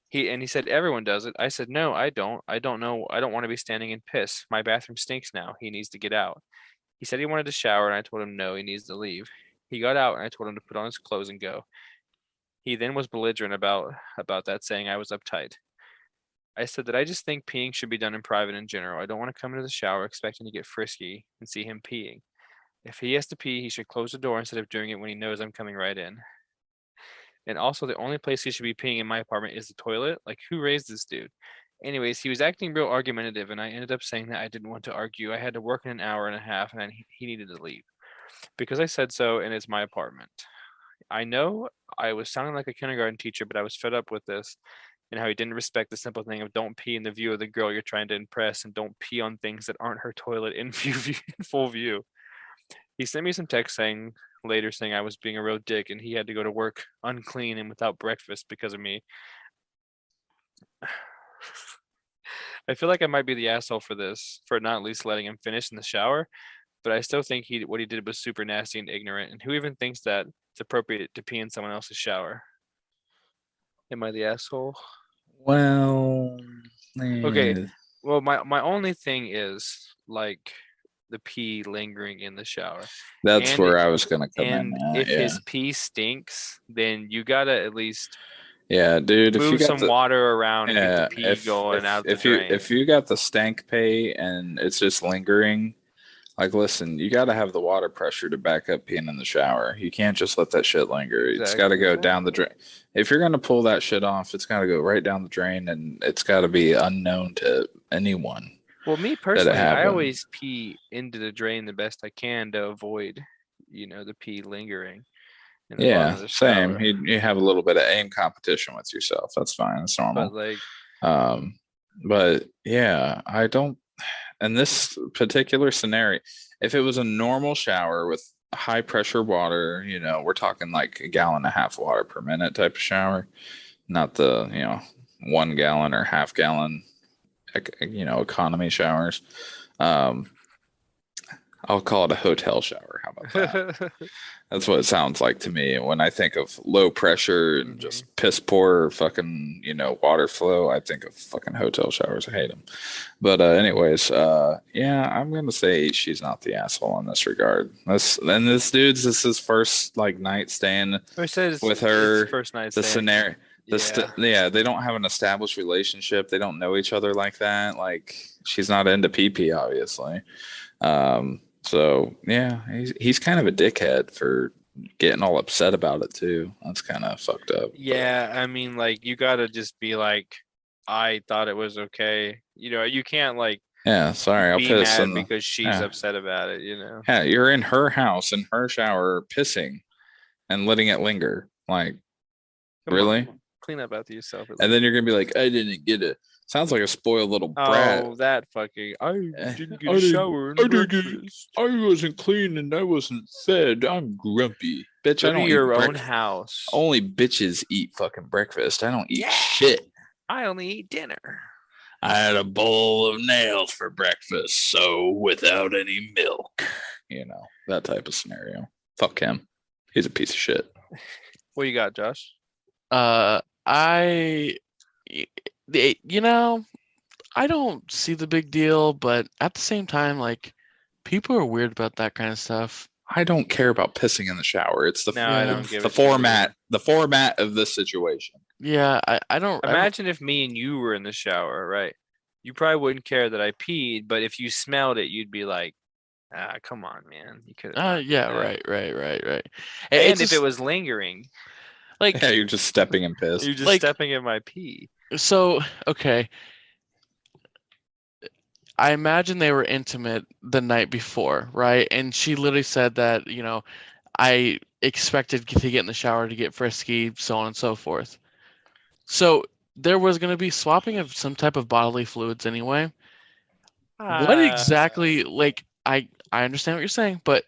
He said everyone does it. I said no, I don't. I don't know. I don't want to be standing in piss. My bathroom stinks now. He needs to get out. He said he wanted to shower, and I told him no, he needs to leave. He got out, and I told him to put on his clothes and go. He then was belligerent about that, saying I was uptight. I said that I just think peeing should be done in private in general. I don't want to come into the shower expecting to get frisky and see him peeing. If he has to pee, he should close the door instead of doing it when he knows I'm coming right in. And also, the only place he should be peeing in my apartment is the toilet. Like, who raised this dude? Anyways, he was acting real argumentative, and I ended up saying that I didn't want to argue. I had to work in an hour and a half, and then he needed to leave because I said so, and it's my apartment. I know I was sounding like a kindergarten teacher, but I was fed up with this and how he didn't respect the simple thing of don't pee in the view of the girl you're trying to impress, and don't pee on things that aren't her toilet in full view. He sent me some text saying I was being a real dick and he had to go to work unclean and without breakfast because of me. I feel like I might be the asshole for not at least letting him finish in the shower, but I still think what he did was super nasty and ignorant. And who even thinks that it's appropriate to pee in someone else's shower? Am I the asshole? Well, Okay. Well, my only thing is like the pee lingering in the shower. That's And where I was gonna come in. And if his pee stinks, then you gotta at least dude, if you move got some the water around and get the pee if going out the if you drain. if you got the stank pay and it's just lingering, like listen, you got to have the water pressure to back up peeing in the shower. You can't just let that shit linger. It's got to go down the drain. If you're gonna pull that shit off, it's got to go right down the drain, and it's got to be unknown to anyone. Well, me personally, I always pee into the drain the best I can to avoid, the pee lingering in the bottom of the shower. Same. You have a little bit of aim competition with yourself. That's fine. That's normal. But yeah, I don't. In this particular scenario, if it was a normal shower with high pressure water, we're talking like 1.5 gallons water per minute type of shower, not the 1 gallon or half gallon, economy showers. I'll call it a hotel shower. How about that? That's what it sounds like to me. When I think of low pressure and just piss poor fucking, water flow, I think of fucking hotel showers. I hate them. But anyways, yeah, I'm gonna say she's not the asshole in this regard. This is his first like night staying with her. First night The staying. scenario. Yeah. They don't have an established relationship. They don't know each other like that. Like she's not into pee, obviously. So yeah, he's kind of a dickhead for getting all upset about it too. That's kind of fucked up. Yeah, I mean, like you gotta just be like, I thought it was okay. You can't like Yeah, sorry, I'll be piss mad in the because she's yeah. upset about it. Yeah, you're in her house in her shower pissing and letting it linger. Like Come really? on, clean up after yourself. And then you're gonna be like, I didn't get it. Sounds like a spoiled little brat. Oh, that fucking! I didn't get I a didn't- shower and I didn't get- breakfast. I wasn't clean and I wasn't fed. I'm grumpy. Bitch, Go I to don't your eat own breakfast. house. Only bitches eat fucking breakfast. I don't eat Yeah. shit. I only eat dinner. I had a bowl of nails for breakfast, so without any milk. That type of scenario. Fuck him. He's a piece of shit. What you got, Josh? I don't see the big deal, but at the same time, like people are weird about that kind of stuff. I don't care about pissing in the shower. It's No, I don't give the a shit format, the format of this situation. Yeah, I don't Imagine if me and you were in the shower, right? You probably wouldn't care that I peed, but if you smelled it, you'd be like, come on, man. You could yeah, right. And It's if just, it was lingering, like Yeah, you're just stepping in piss. you're just Like- stepping in my pee. so okay. I imagine they were intimate the night before, right? And she literally said that, I expected to get in the shower to get frisky, so on and so forth. So there was going to be swapping of some type of bodily fluids anyway. What exactly, like, I understand what you're saying, but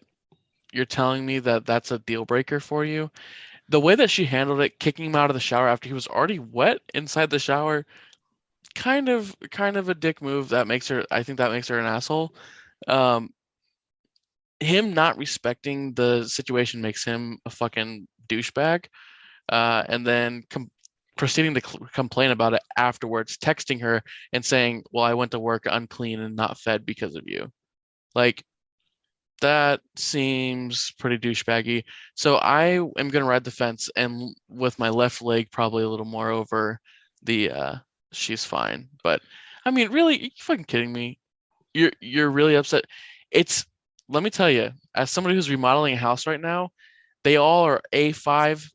you're telling me that that's a deal breaker for you? The way that she handled it, kicking him out of the shower after he was already wet inside the shower, kind of a dick move. I think that makes her an asshole. Him not respecting the situation makes him a fucking douchebag. And then proceeding to complain about it afterwards, texting her and saying, well, I went to work unclean and not fed because of you. Like, that seems pretty douchebaggy. So I am going to ride the fence and with my left leg probably a little more over the she's fine. But I mean, really, are you fucking kidding me? You're really upset. Let me tell you, as somebody who's remodeling a house right now, they all are A5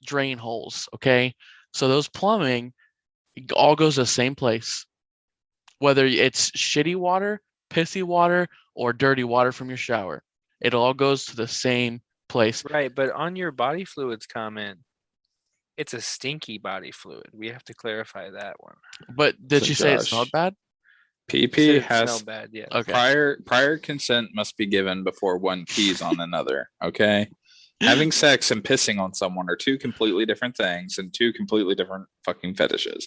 drain holes, okay? So those plumbing all goes to the same place. Whether it's shitty water, pissy water, or dirty water from your shower, it all goes to the same place. Right, but on your body fluids comment, it's a stinky body fluid. We have to clarify that one. But did So, she say it Josh, smelled bad? You said PP it has smelled bad, yeah. Okay. prior consent must be given before one pees on another. Okay. Having sex and pissing on someone are two completely different things and two completely different fucking fetishes.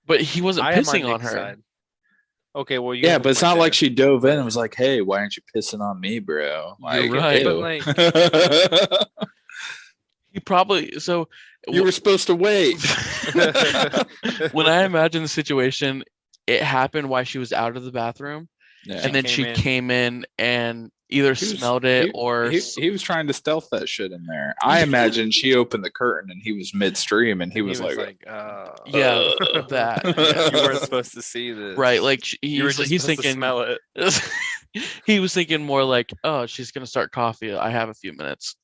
But he wasn't I am pissing on Nick's her. side. Okay, well, you Yeah, have a but it's point not like there. she dove in and was like, "Hey, why aren't you pissing on me, bro?" You're right. But, ew. He probably You were supposed to wait. when I imagine the situation, it happened while she was out of the bathroom, Yeah. and then she came in and either He was- smelled it he- or he was trying to stealth that shit in there. I imagine she opened the curtain and he was midstream and he was like, yeah, that. Yeah. You weren't supposed to see this. Right, like You were just he's supposed to thinking smell it. he was thinking more like, oh, she's gonna start coffee. I have a few minutes.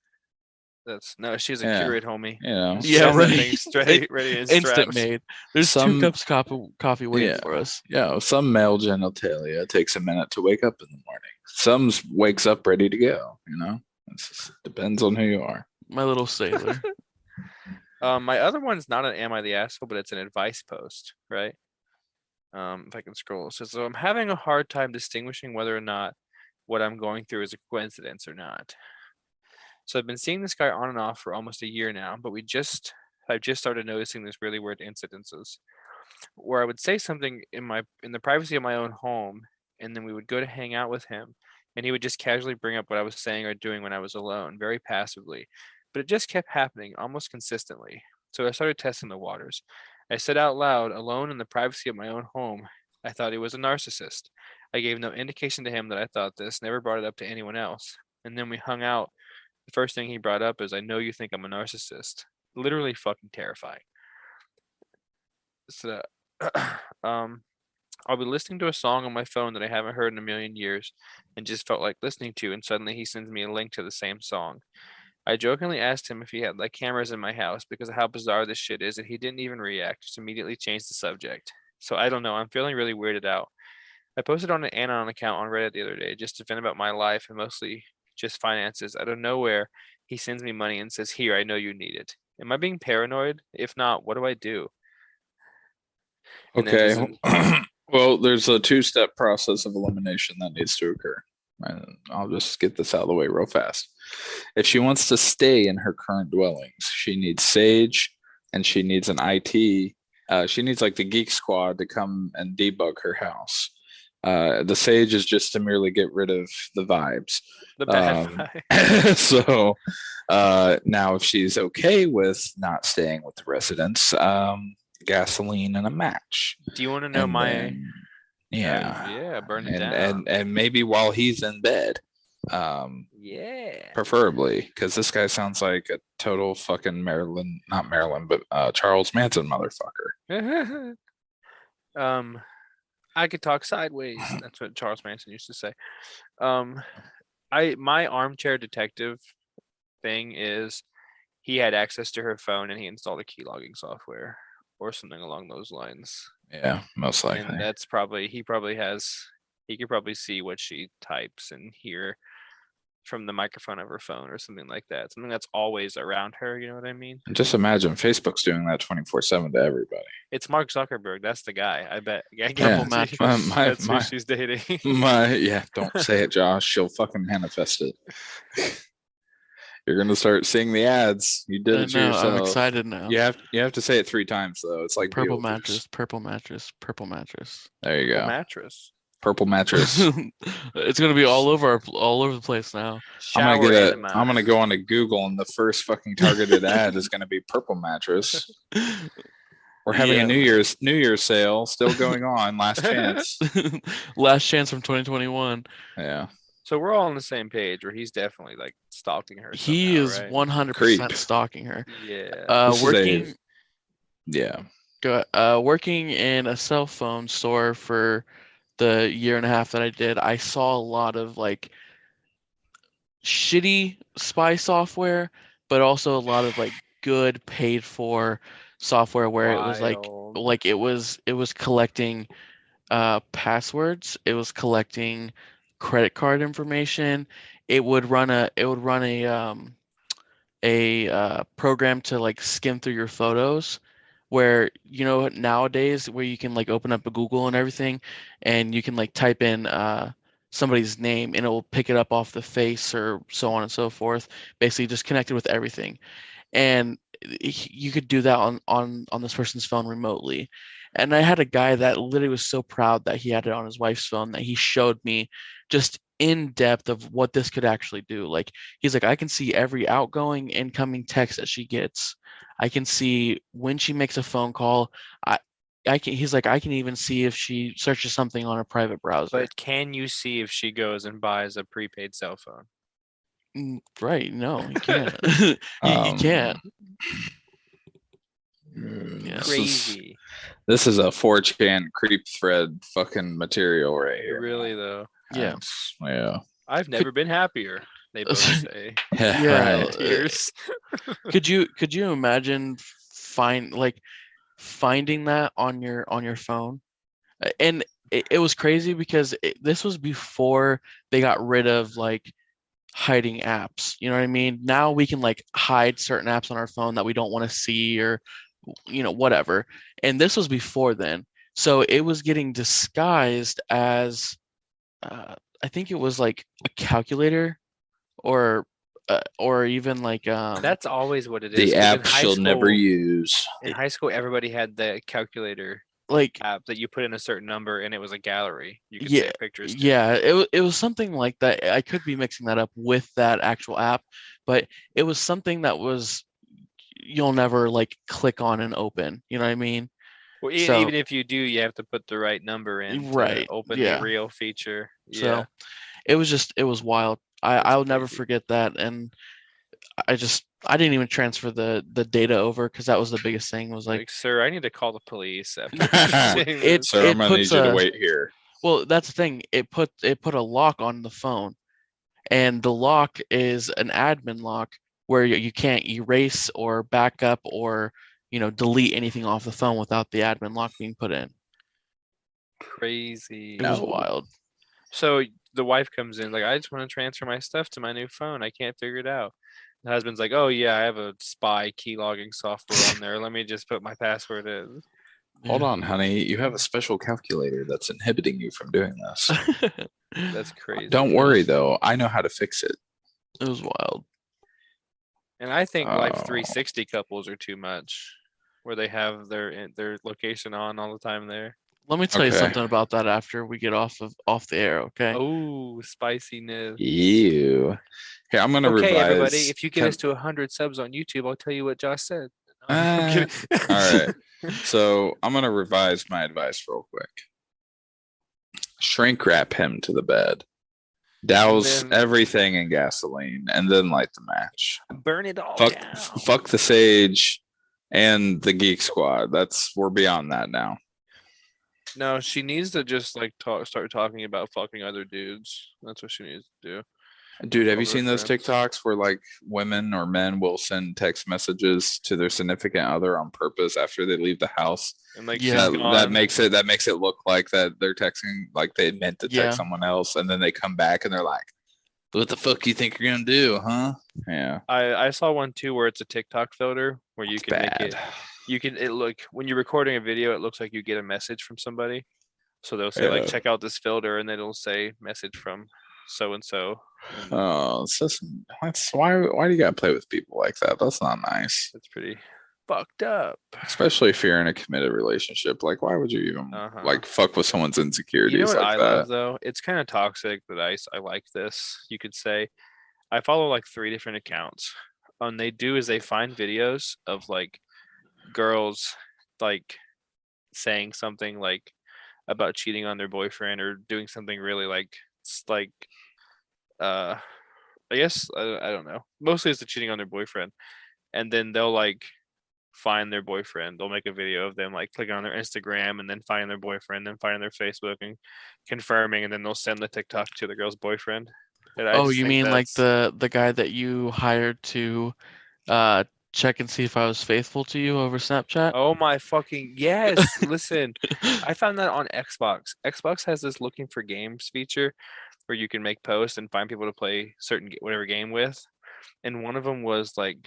She's a Yeah. Keurig homie. Yeah, Sends that right. thing straight, ready and Instant strapped. made. There's Some- 2 cups coffee waiting Yeah. for us. yeah, some male genitalia takes a minute to wake up in the morning. Some wakes up ready to go. It depends on who you are. My little sailor. My other one's not an "Am I the asshole?" but it's an advice post, right? If I can scroll. So I'm having a hard time distinguishing whether or not what I'm going through is a coincidence or not. So I've been seeing this guy on and off for almost a year now, but we just I've just started noticing this really weird incidences where I would say something in the privacy of my own home, and then we would go to hang out with him, and he would just casually bring up what I was saying or doing when I was alone, very passively. But it just kept happening almost consistently. So I started testing the waters. I said out loud, alone in the privacy of my own home, I thought he was a narcissist. I gave no indication to him that I thought this, never brought it up to anyone else. And then we hung out. The first thing he brought up is, I know you think I'm a narcissist. Literally fucking terrifying. So, I'll be listening to a song on my phone that I haven't heard in a million years and just felt like listening to, and suddenly he sends me a link to the same song. I jokingly asked him if he had like cameras in my house because of how bizarre this shit is, and he didn't even react, just immediately changed the subject. So I don't know, I'm feeling really weirded out. I posted on an Anon account on Reddit the other day just to vent about my life and mostly just finances. Out of nowhere, he sends me money and says, "Here, I know you need it." Am I being paranoid? If not, what do I do? And then Okay. just Well, there's a two-step process of elimination that needs to occur. And I'll just get this out of the way real fast. If she wants to stay in her current dwellings, she needs Sage and she needs an IT. She needs like the Geek Squad to come and debug her house. The Sage is just to merely get rid of the vibes. the bad vibe. So now, if she's okay with not staying with the residents, gasoline and a match. Do you want to know And my then, yeah, yeah, burn it and down. and maybe while he's in bed, Yeah. preferably, because this guy sounds like a total fucking Maryland, not Maryland, but Charles Manson motherfucker. I could talk sideways. That's what Charles Manson used to say. My armchair detective thing is he had access to her phone and he installed a key logging software or something along those lines. Yeah, most likely. And that's probably he could probably see what she types and hear from the microphone of her phone or something like that. Something that's always around her, you know what I mean? And just imagine Facebook's doing that 24/7 to everybody. It's Mark Zuckerberg. That's the guy. I bet. I Purple guarantee mattress. that's who she's dating. Yeah, don't say it, Josh. She'll fucking manifest it. You're gonna start seeing the ads. You did I it to know, yourself. I'm excited now. You have to say it 3 times though. It's like Purple Beetlejuice. mattress, purple mattress, purple mattress. There you go. Mattress. Purple mattress. It's gonna be all over the place now. I'm Shower gonna enema. go onto Google and the first fucking targeted ad is gonna be purple mattress. We're having a New Year's sale still going on. Last chance. Last chance from 2021. Yeah. So we're all on the same page where he's definitely like stalking her. He somehow, is right? 100% Creep. stalking her. Yeah. This is Working Yeah. working in a cell phone store for the year and a half that I did, I saw a lot of like shitty spy software, but also a lot of like good paid for software where it was Wild. it was collecting passwords, it was collecting credit card information. It would run a program to like skim through your photos, where nowadays where you can like open up a Google and everything and you can like type in somebody's name and it will pick it up off the face or so on and so forth, basically just connected with everything. And you could do that on this person's phone remotely. And I had a guy that literally was so proud that he had it on his wife's phone that he showed me just in depth of what this could actually do. Like he's like, I can see every outgoing, incoming text that she gets. I can see when she makes a phone call. He's like, I can even see if she searches something on a private browser. But can you see if she goes and buys a prepaid cell phone? Right? No, you can't. You can't. Yeah. Crazy. This is a 4chan creep thread fucking material right here. Really though. Yeah. Yeah. I've never been happier. They both say. Yeah. Right. Tears. Could you imagine finding that on your phone? And it was crazy because this was before they got rid of like hiding apps. You know what I mean? Now we can like hide certain apps on our phone that we don't want to see, or whatever. And this was before then. So it was getting disguised as I think it was like a calculator or or even like That's always what it is. The 'cause in app high she'll never school- use. In high school, everybody had the calculator like app that you put in a certain number, and it was a gallery. You could yeah, save pictures to. yeah, it was something like that. I could be mixing that up with that actual app, but it was something that was you'll never like click on and open. You know what I mean? Well, So even if you do, you have to put the right number in to right, open the yeah. real feature. So Yeah, it was wild. that's I'll never crazy. forget that, and I didn't even transfer the data over because that was the biggest thing. Was like Like, sir, I need to call the police after seeing it this. Sir, I'm it gonna need puts you to a wait here. well, that's the thing. It put a lock on the phone, and the lock is an admin lock where you can't erase or back up or delete anything off the phone without the admin lock being put in. Crazy. It was No. wild. So the wife comes in like, I just want to transfer my stuff to my new phone. I can't figure it out. The husband's like, oh yeah, I have a spy key logging software on there. Let me just put my password in. Hold Yeah. on, honey. You have a special calculator that's inhibiting you from doing this. That's crazy. Don't worry though. I know how to fix it. It was wild. And I think Life Oh. 360 couples are too much, where they have their location on all the time there. Let me tell you Okay. something about that after we get off the air, okay? Oh, spiciness. Ew. Here, I'm gonna Okay, revise. everybody, if you get us to 100 subs on YouTube, I'll tell you what Josh said. No, I'm kidding. All right. So I'm gonna revise my advice real quick. Shrink wrap him to the bed. Douse then- everything in gasoline and then light the match. Burn it all Fuck, down. fuck the sage and the geek squad. We're beyond that now. No, she needs to just like start talking about fucking other dudes. That's what she needs to do. Dude, have you Over seen those friends. TikToks where like women or men will send text messages to their significant other on purpose after they leave the house? And like Yeah. she's That gone. makes it look like that they're texting like they meant to text Yeah. someone else, and then they come back and they're like, "What the fuck you think you're gonna do, huh?" Yeah, I saw one too where it's a TikTok filter where you it's can make it. bad. You can it look when you're recording a video, it looks like you get a message from somebody. So they'll say like, Yeah. check out this filter, and then it'll say message from so and so. Oh, it's just that's why do you gotta play with people like that? That's not nice. That's pretty fucked up. Especially if you're in a committed relationship. Like, why would you even Uh-huh. like fuck with someone's insecurities You know what like I that? love though? It's kind of toxic, but I like this. You could say I follow like 3 different accounts. And they do is they find videos of like girls like saying something like about cheating on their boyfriend or doing something really like uh I guess I don't know. Mostly it's the cheating on their boyfriend. And then they'll like find their boyfriend. They'll make a video of them like clicking on their Instagram and then finding their boyfriend, then finding their Facebook and confirming, and then they'll send the TikTok to the girl's boyfriend. And I Oh, just you think mean like that's the guy that you hired to check and see if I was faithful to you over Snapchat? oh my fucking yes. Listen, I found that on Xbox. Xbox has this looking for games feature where you can make posts and find people to play whatever game with. And one of them was like,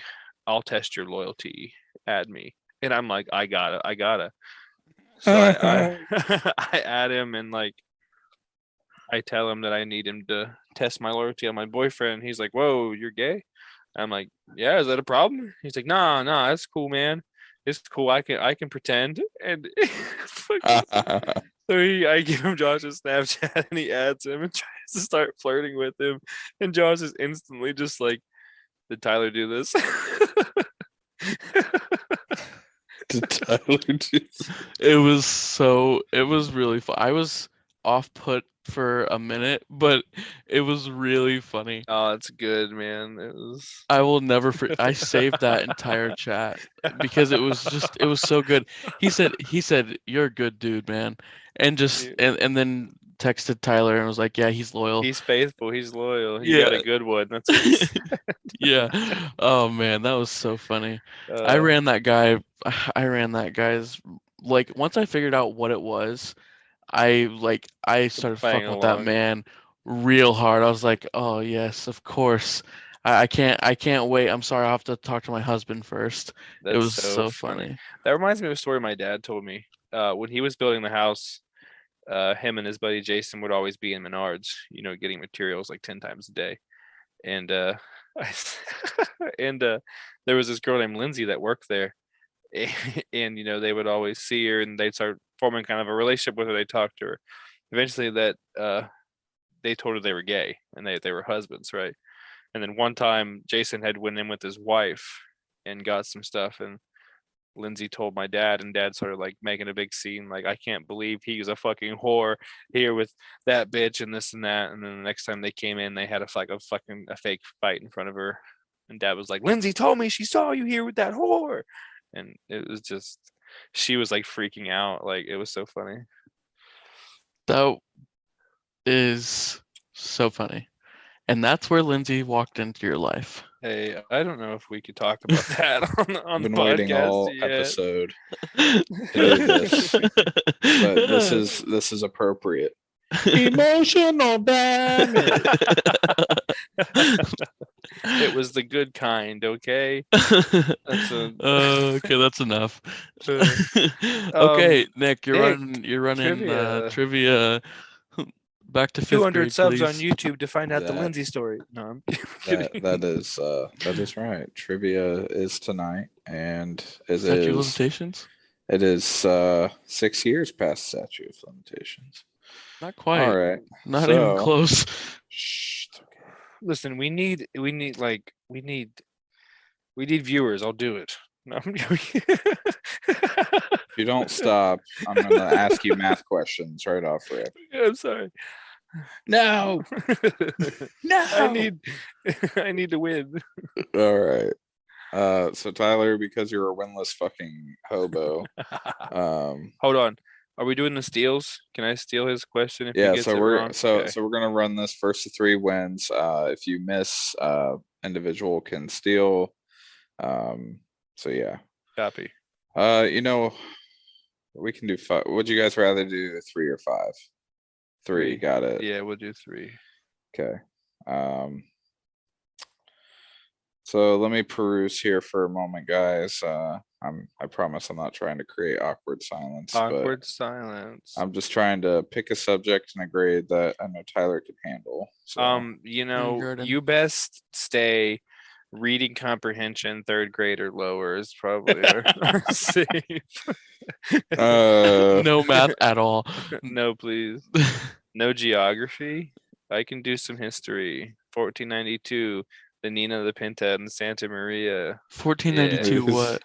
I'll test your loyalty, add me. And I'm like, I gotta. So I I add him, and like I tell him that I need him to test my loyalty on my boyfriend. He's like, whoa, you're gay? I'm like, yeah, is that a problem? He's like, nah, that's cool, man. It's cool. I can pretend. And fucking- so I give him Josh's Snapchat and he adds him and tries to start flirting with him. And Josh is instantly just like, did Tyler do this? Did Tyler do It was really fun. I was off put for a minute, but it was really funny. Oh, it's good, man. It was. I will never I saved that entire chat because it was so good. He said you're a good dude, man. And just and then texted Tyler and was like, yeah, he's loyal. He's faithful. He's loyal. You got a good one. That's what he said. Yeah. Oh man, that was so funny. I Uh, ran that guy's like once I figured out what it was, I started Playing fucking with that along. man real hard. I was like, "Oh yes, of course. I can't wait. I'm sorry, I'll have to talk to my husband first." It That's was so so funny. funny. That reminds me of a story my dad told me. When he was building the house, him and his buddy Jason would always be in Menards, getting materials like 10 times a day. And and there was this girl named Lindsay that worked there, and they would always see her, and they'd start forming kind of a relationship with her. They talked to her. Eventually, that they told her they were gay and they were husbands, right? And then one time, Jason had went in with his wife and got some stuff, and Lindsay told my dad, and dad started like making a big scene, like, I can't believe he was a fucking whore here with that bitch and this and that. And then the next time they came in, they had a fake fight in front of her, and dad was like, Lindsay told me she saw you here with that whore, and it was just, she was like freaking out, like it was so funny. That is so funny. And that's where Lindsay walked into your life. Hey, I don't know if we could talk about that on the Been podcast waiting all yet. episode to do this, but this is appropriate. Emotional damage. It was the good kind, okay? That's okay, that's enough. Okay, Nick, you're running trivia. Back to 200 grade, subs please. on YouTube to find out the Lindsay story. No, I'm kidding. that is right. Trivia is tonight, and Statute of limitations? It is 6 years past statute of limitations. Not quite. All right. Not even close. Shh, it's okay. Listen, we need viewers. I'll do it. No, If you don't stop, I'm gonna ask you math questions right off rip. I'm sorry. No. No. I need to win. All right. So Tyler, because you're a winless fucking hobo. Hold on. Are we doing the steals? Can I steal his question if he Yeah, gets so it we're wrong? so Okay. so we're gonna run this first to 3 wins. If you miss, individual can steal. So yeah. Copy. We can do 5. Would you guys rather do 3 or 5? 3, got it. Yeah, we'll do 3. Okay. So let me peruse here for a moment, guys. I promise I'm not trying to create awkward silence. Awkward silence. I'm just trying to pick a subject and a grade that I know Tyler could handle. So. You best stay reading comprehension 3rd grade or lower is probably our safe. No math at all. No, please. No geography. I can do some history. 1492, the Nina, the Pinta, and the Santa Maria. 1492 Yeah. what?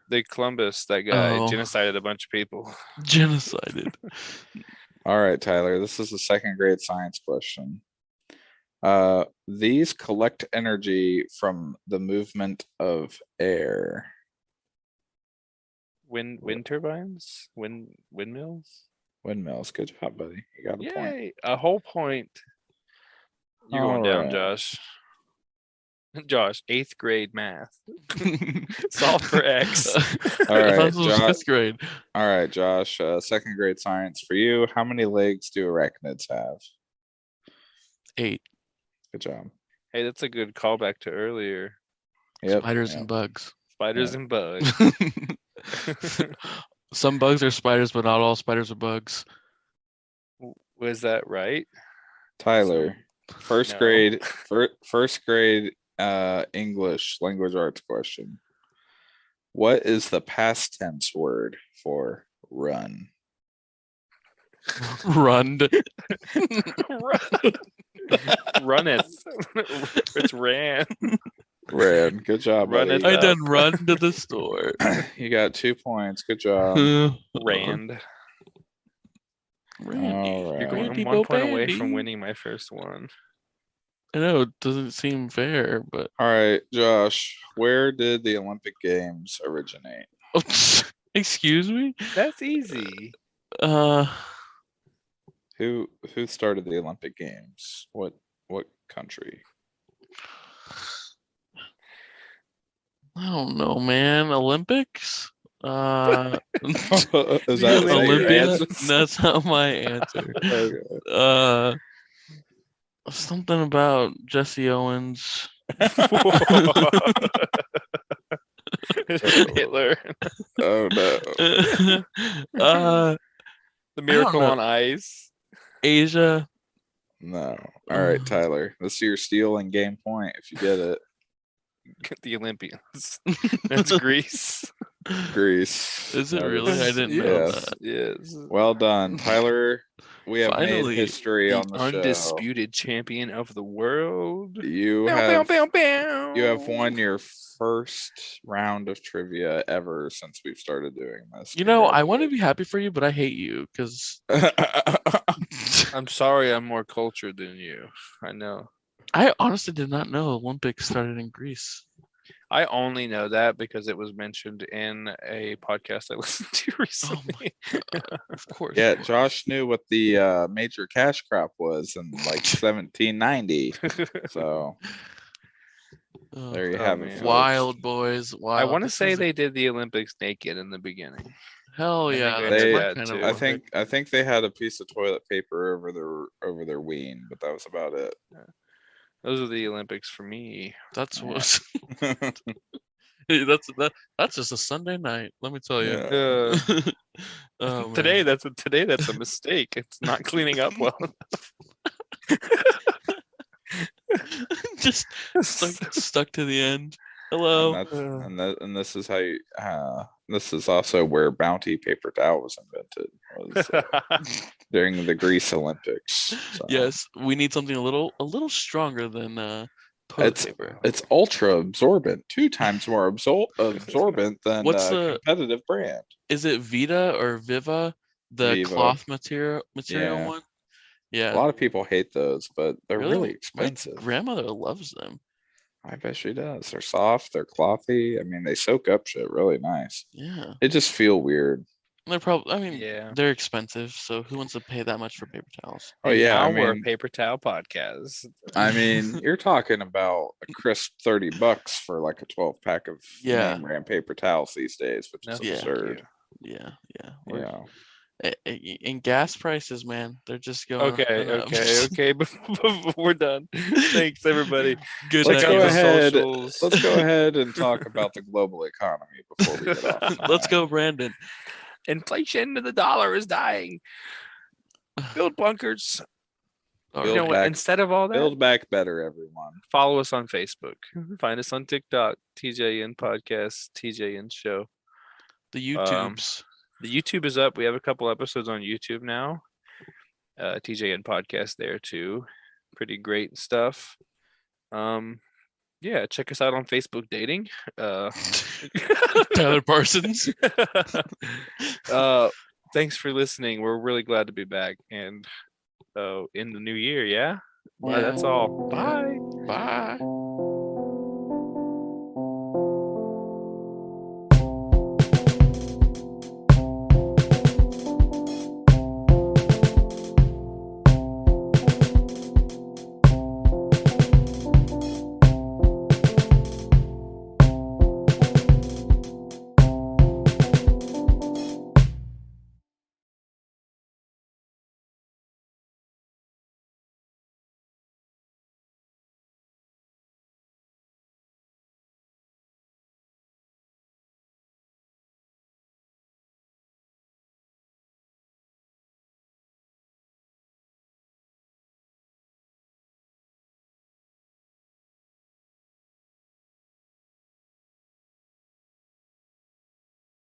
The Columbus, that guy Oh. genocided a bunch of people. Genocided. All right, Tyler, this is a 2nd grade science question. These collect energy from the movement of air. Wind turbines? Windmills? Windmills. Good job, buddy. You got a point. Yay! A whole point. You're going down, Alright. Josh. Josh, 8th grade math. Solve for X. All I thought right, this was Josh. 5th grade. All right, Josh. 2nd grade science for you. How many legs do arachnids have? 8. Good job. Hey, that's a good callback to earlier. Yep. Spiders and bugs. Spiders Yeah. and bugs. Some bugs are spiders, but not all spiders are bugs. Was that right? Tyler, first No. grade, first grade English language arts question. What is the past tense word for run? Runned. Runneth. It's ran. Ran. Good job, Run buddy. it I up. done run to the store. You got 2 points. Good job. Rand. Randy. All You're right. going Randy 1 point away Bobandy. from winning my first one. I know it doesn't seem fair, but All right, Josh. Where did the Olympic Games originate? excuse me. That's easy. Who started the Olympic Games? What country? I don't know, man. Olympics? Is You that make your Olympia? answers. That's not my answer. Okay. Something about Jesse Owens. Hitler. Oh no. The Miracle know. on Ice. Asia. No. All right, Tyler. Let's see your steal and game point if you get it. the Olympians. That's Greece. Greece. Is it That really? I is- didn't know yes. that. Yes. Well done, Tyler. We have Finally, made history The on the show. undisputed champion of the world. You Bow, have bow, bow, bow. you have won your first round of trivia ever since we've started doing this. You know, I want to be happy for you, but I hate you because I'm sorry I'm more cultured than you. I know. I honestly did not know Olympics started in Greece. I only know that because it was mentioned in a podcast I listened to recently. Of course. Yeah, of course. Josh knew what the major cash crop was in like 1790. So Oh, there you Oh, have man. it, folks. wild boys, wild. I want to This say is- they did the Olympics naked in the beginning. hell I think yeah, I that's heard my that kind too. of I think they had a piece of toilet paper over their ween, but that was about it. Those are the Olympics for me. That's Yeah. what. That's just a Sunday night. Let me tell you. Yeah. Oh, man. Today that's a mistake. It's not cleaning up well. Just stuck to the end. Hello. And this is how you, this is also where Bounty paper towel was invented, was during the Greece Olympics. So. Yes, we need something a little stronger than toilet paper. It's ultra absorbent, 2 times more absorbent than What's a the- competitive brand. Is it Vita or Viva, the Viva. cloth material Yeah. one? A Yeah. lot of people hate those, but they're really My expensive. grandmother loves them. I bet she does. They're soft, they're clothy. I mean, they soak up shit really nice. Yeah. It just feel weird. They're probably. I mean, Yeah. they're expensive. So who wants to pay that much for paper towels? Oh And yeah, now I we're a mean, paper towel podcast. you're talking about a crisp $30 for like a 12-pack of Yeah. name brand paper towels these days, which is No, thank absurd. you. Yeah. Yeah. And gas prices, man, they're just going. Okay, up and up. okay. We're done. Thanks, everybody. Good Let's night, go y'all. ahead. Socials. Let's go ahead and talk about the global economy before we get off. Let's go, Brandon. Inflation of the dollar is dying. Build bunkers. All You Build know right. what? back- Instead of all that, Build back better, everyone. follow us on Facebook. Find us on TikTok, TJN Podcast, TJN Show. The YouTubes. The YouTube is up. We have a couple episodes on YouTube now. TJN Podcast there too. Pretty great stuff. Yeah, check us out on Facebook Dating. Tyler Parsons. Thanks for listening. We're really glad to be back and in the new year. Yeah. Yeah. That's all. Bye. Bye.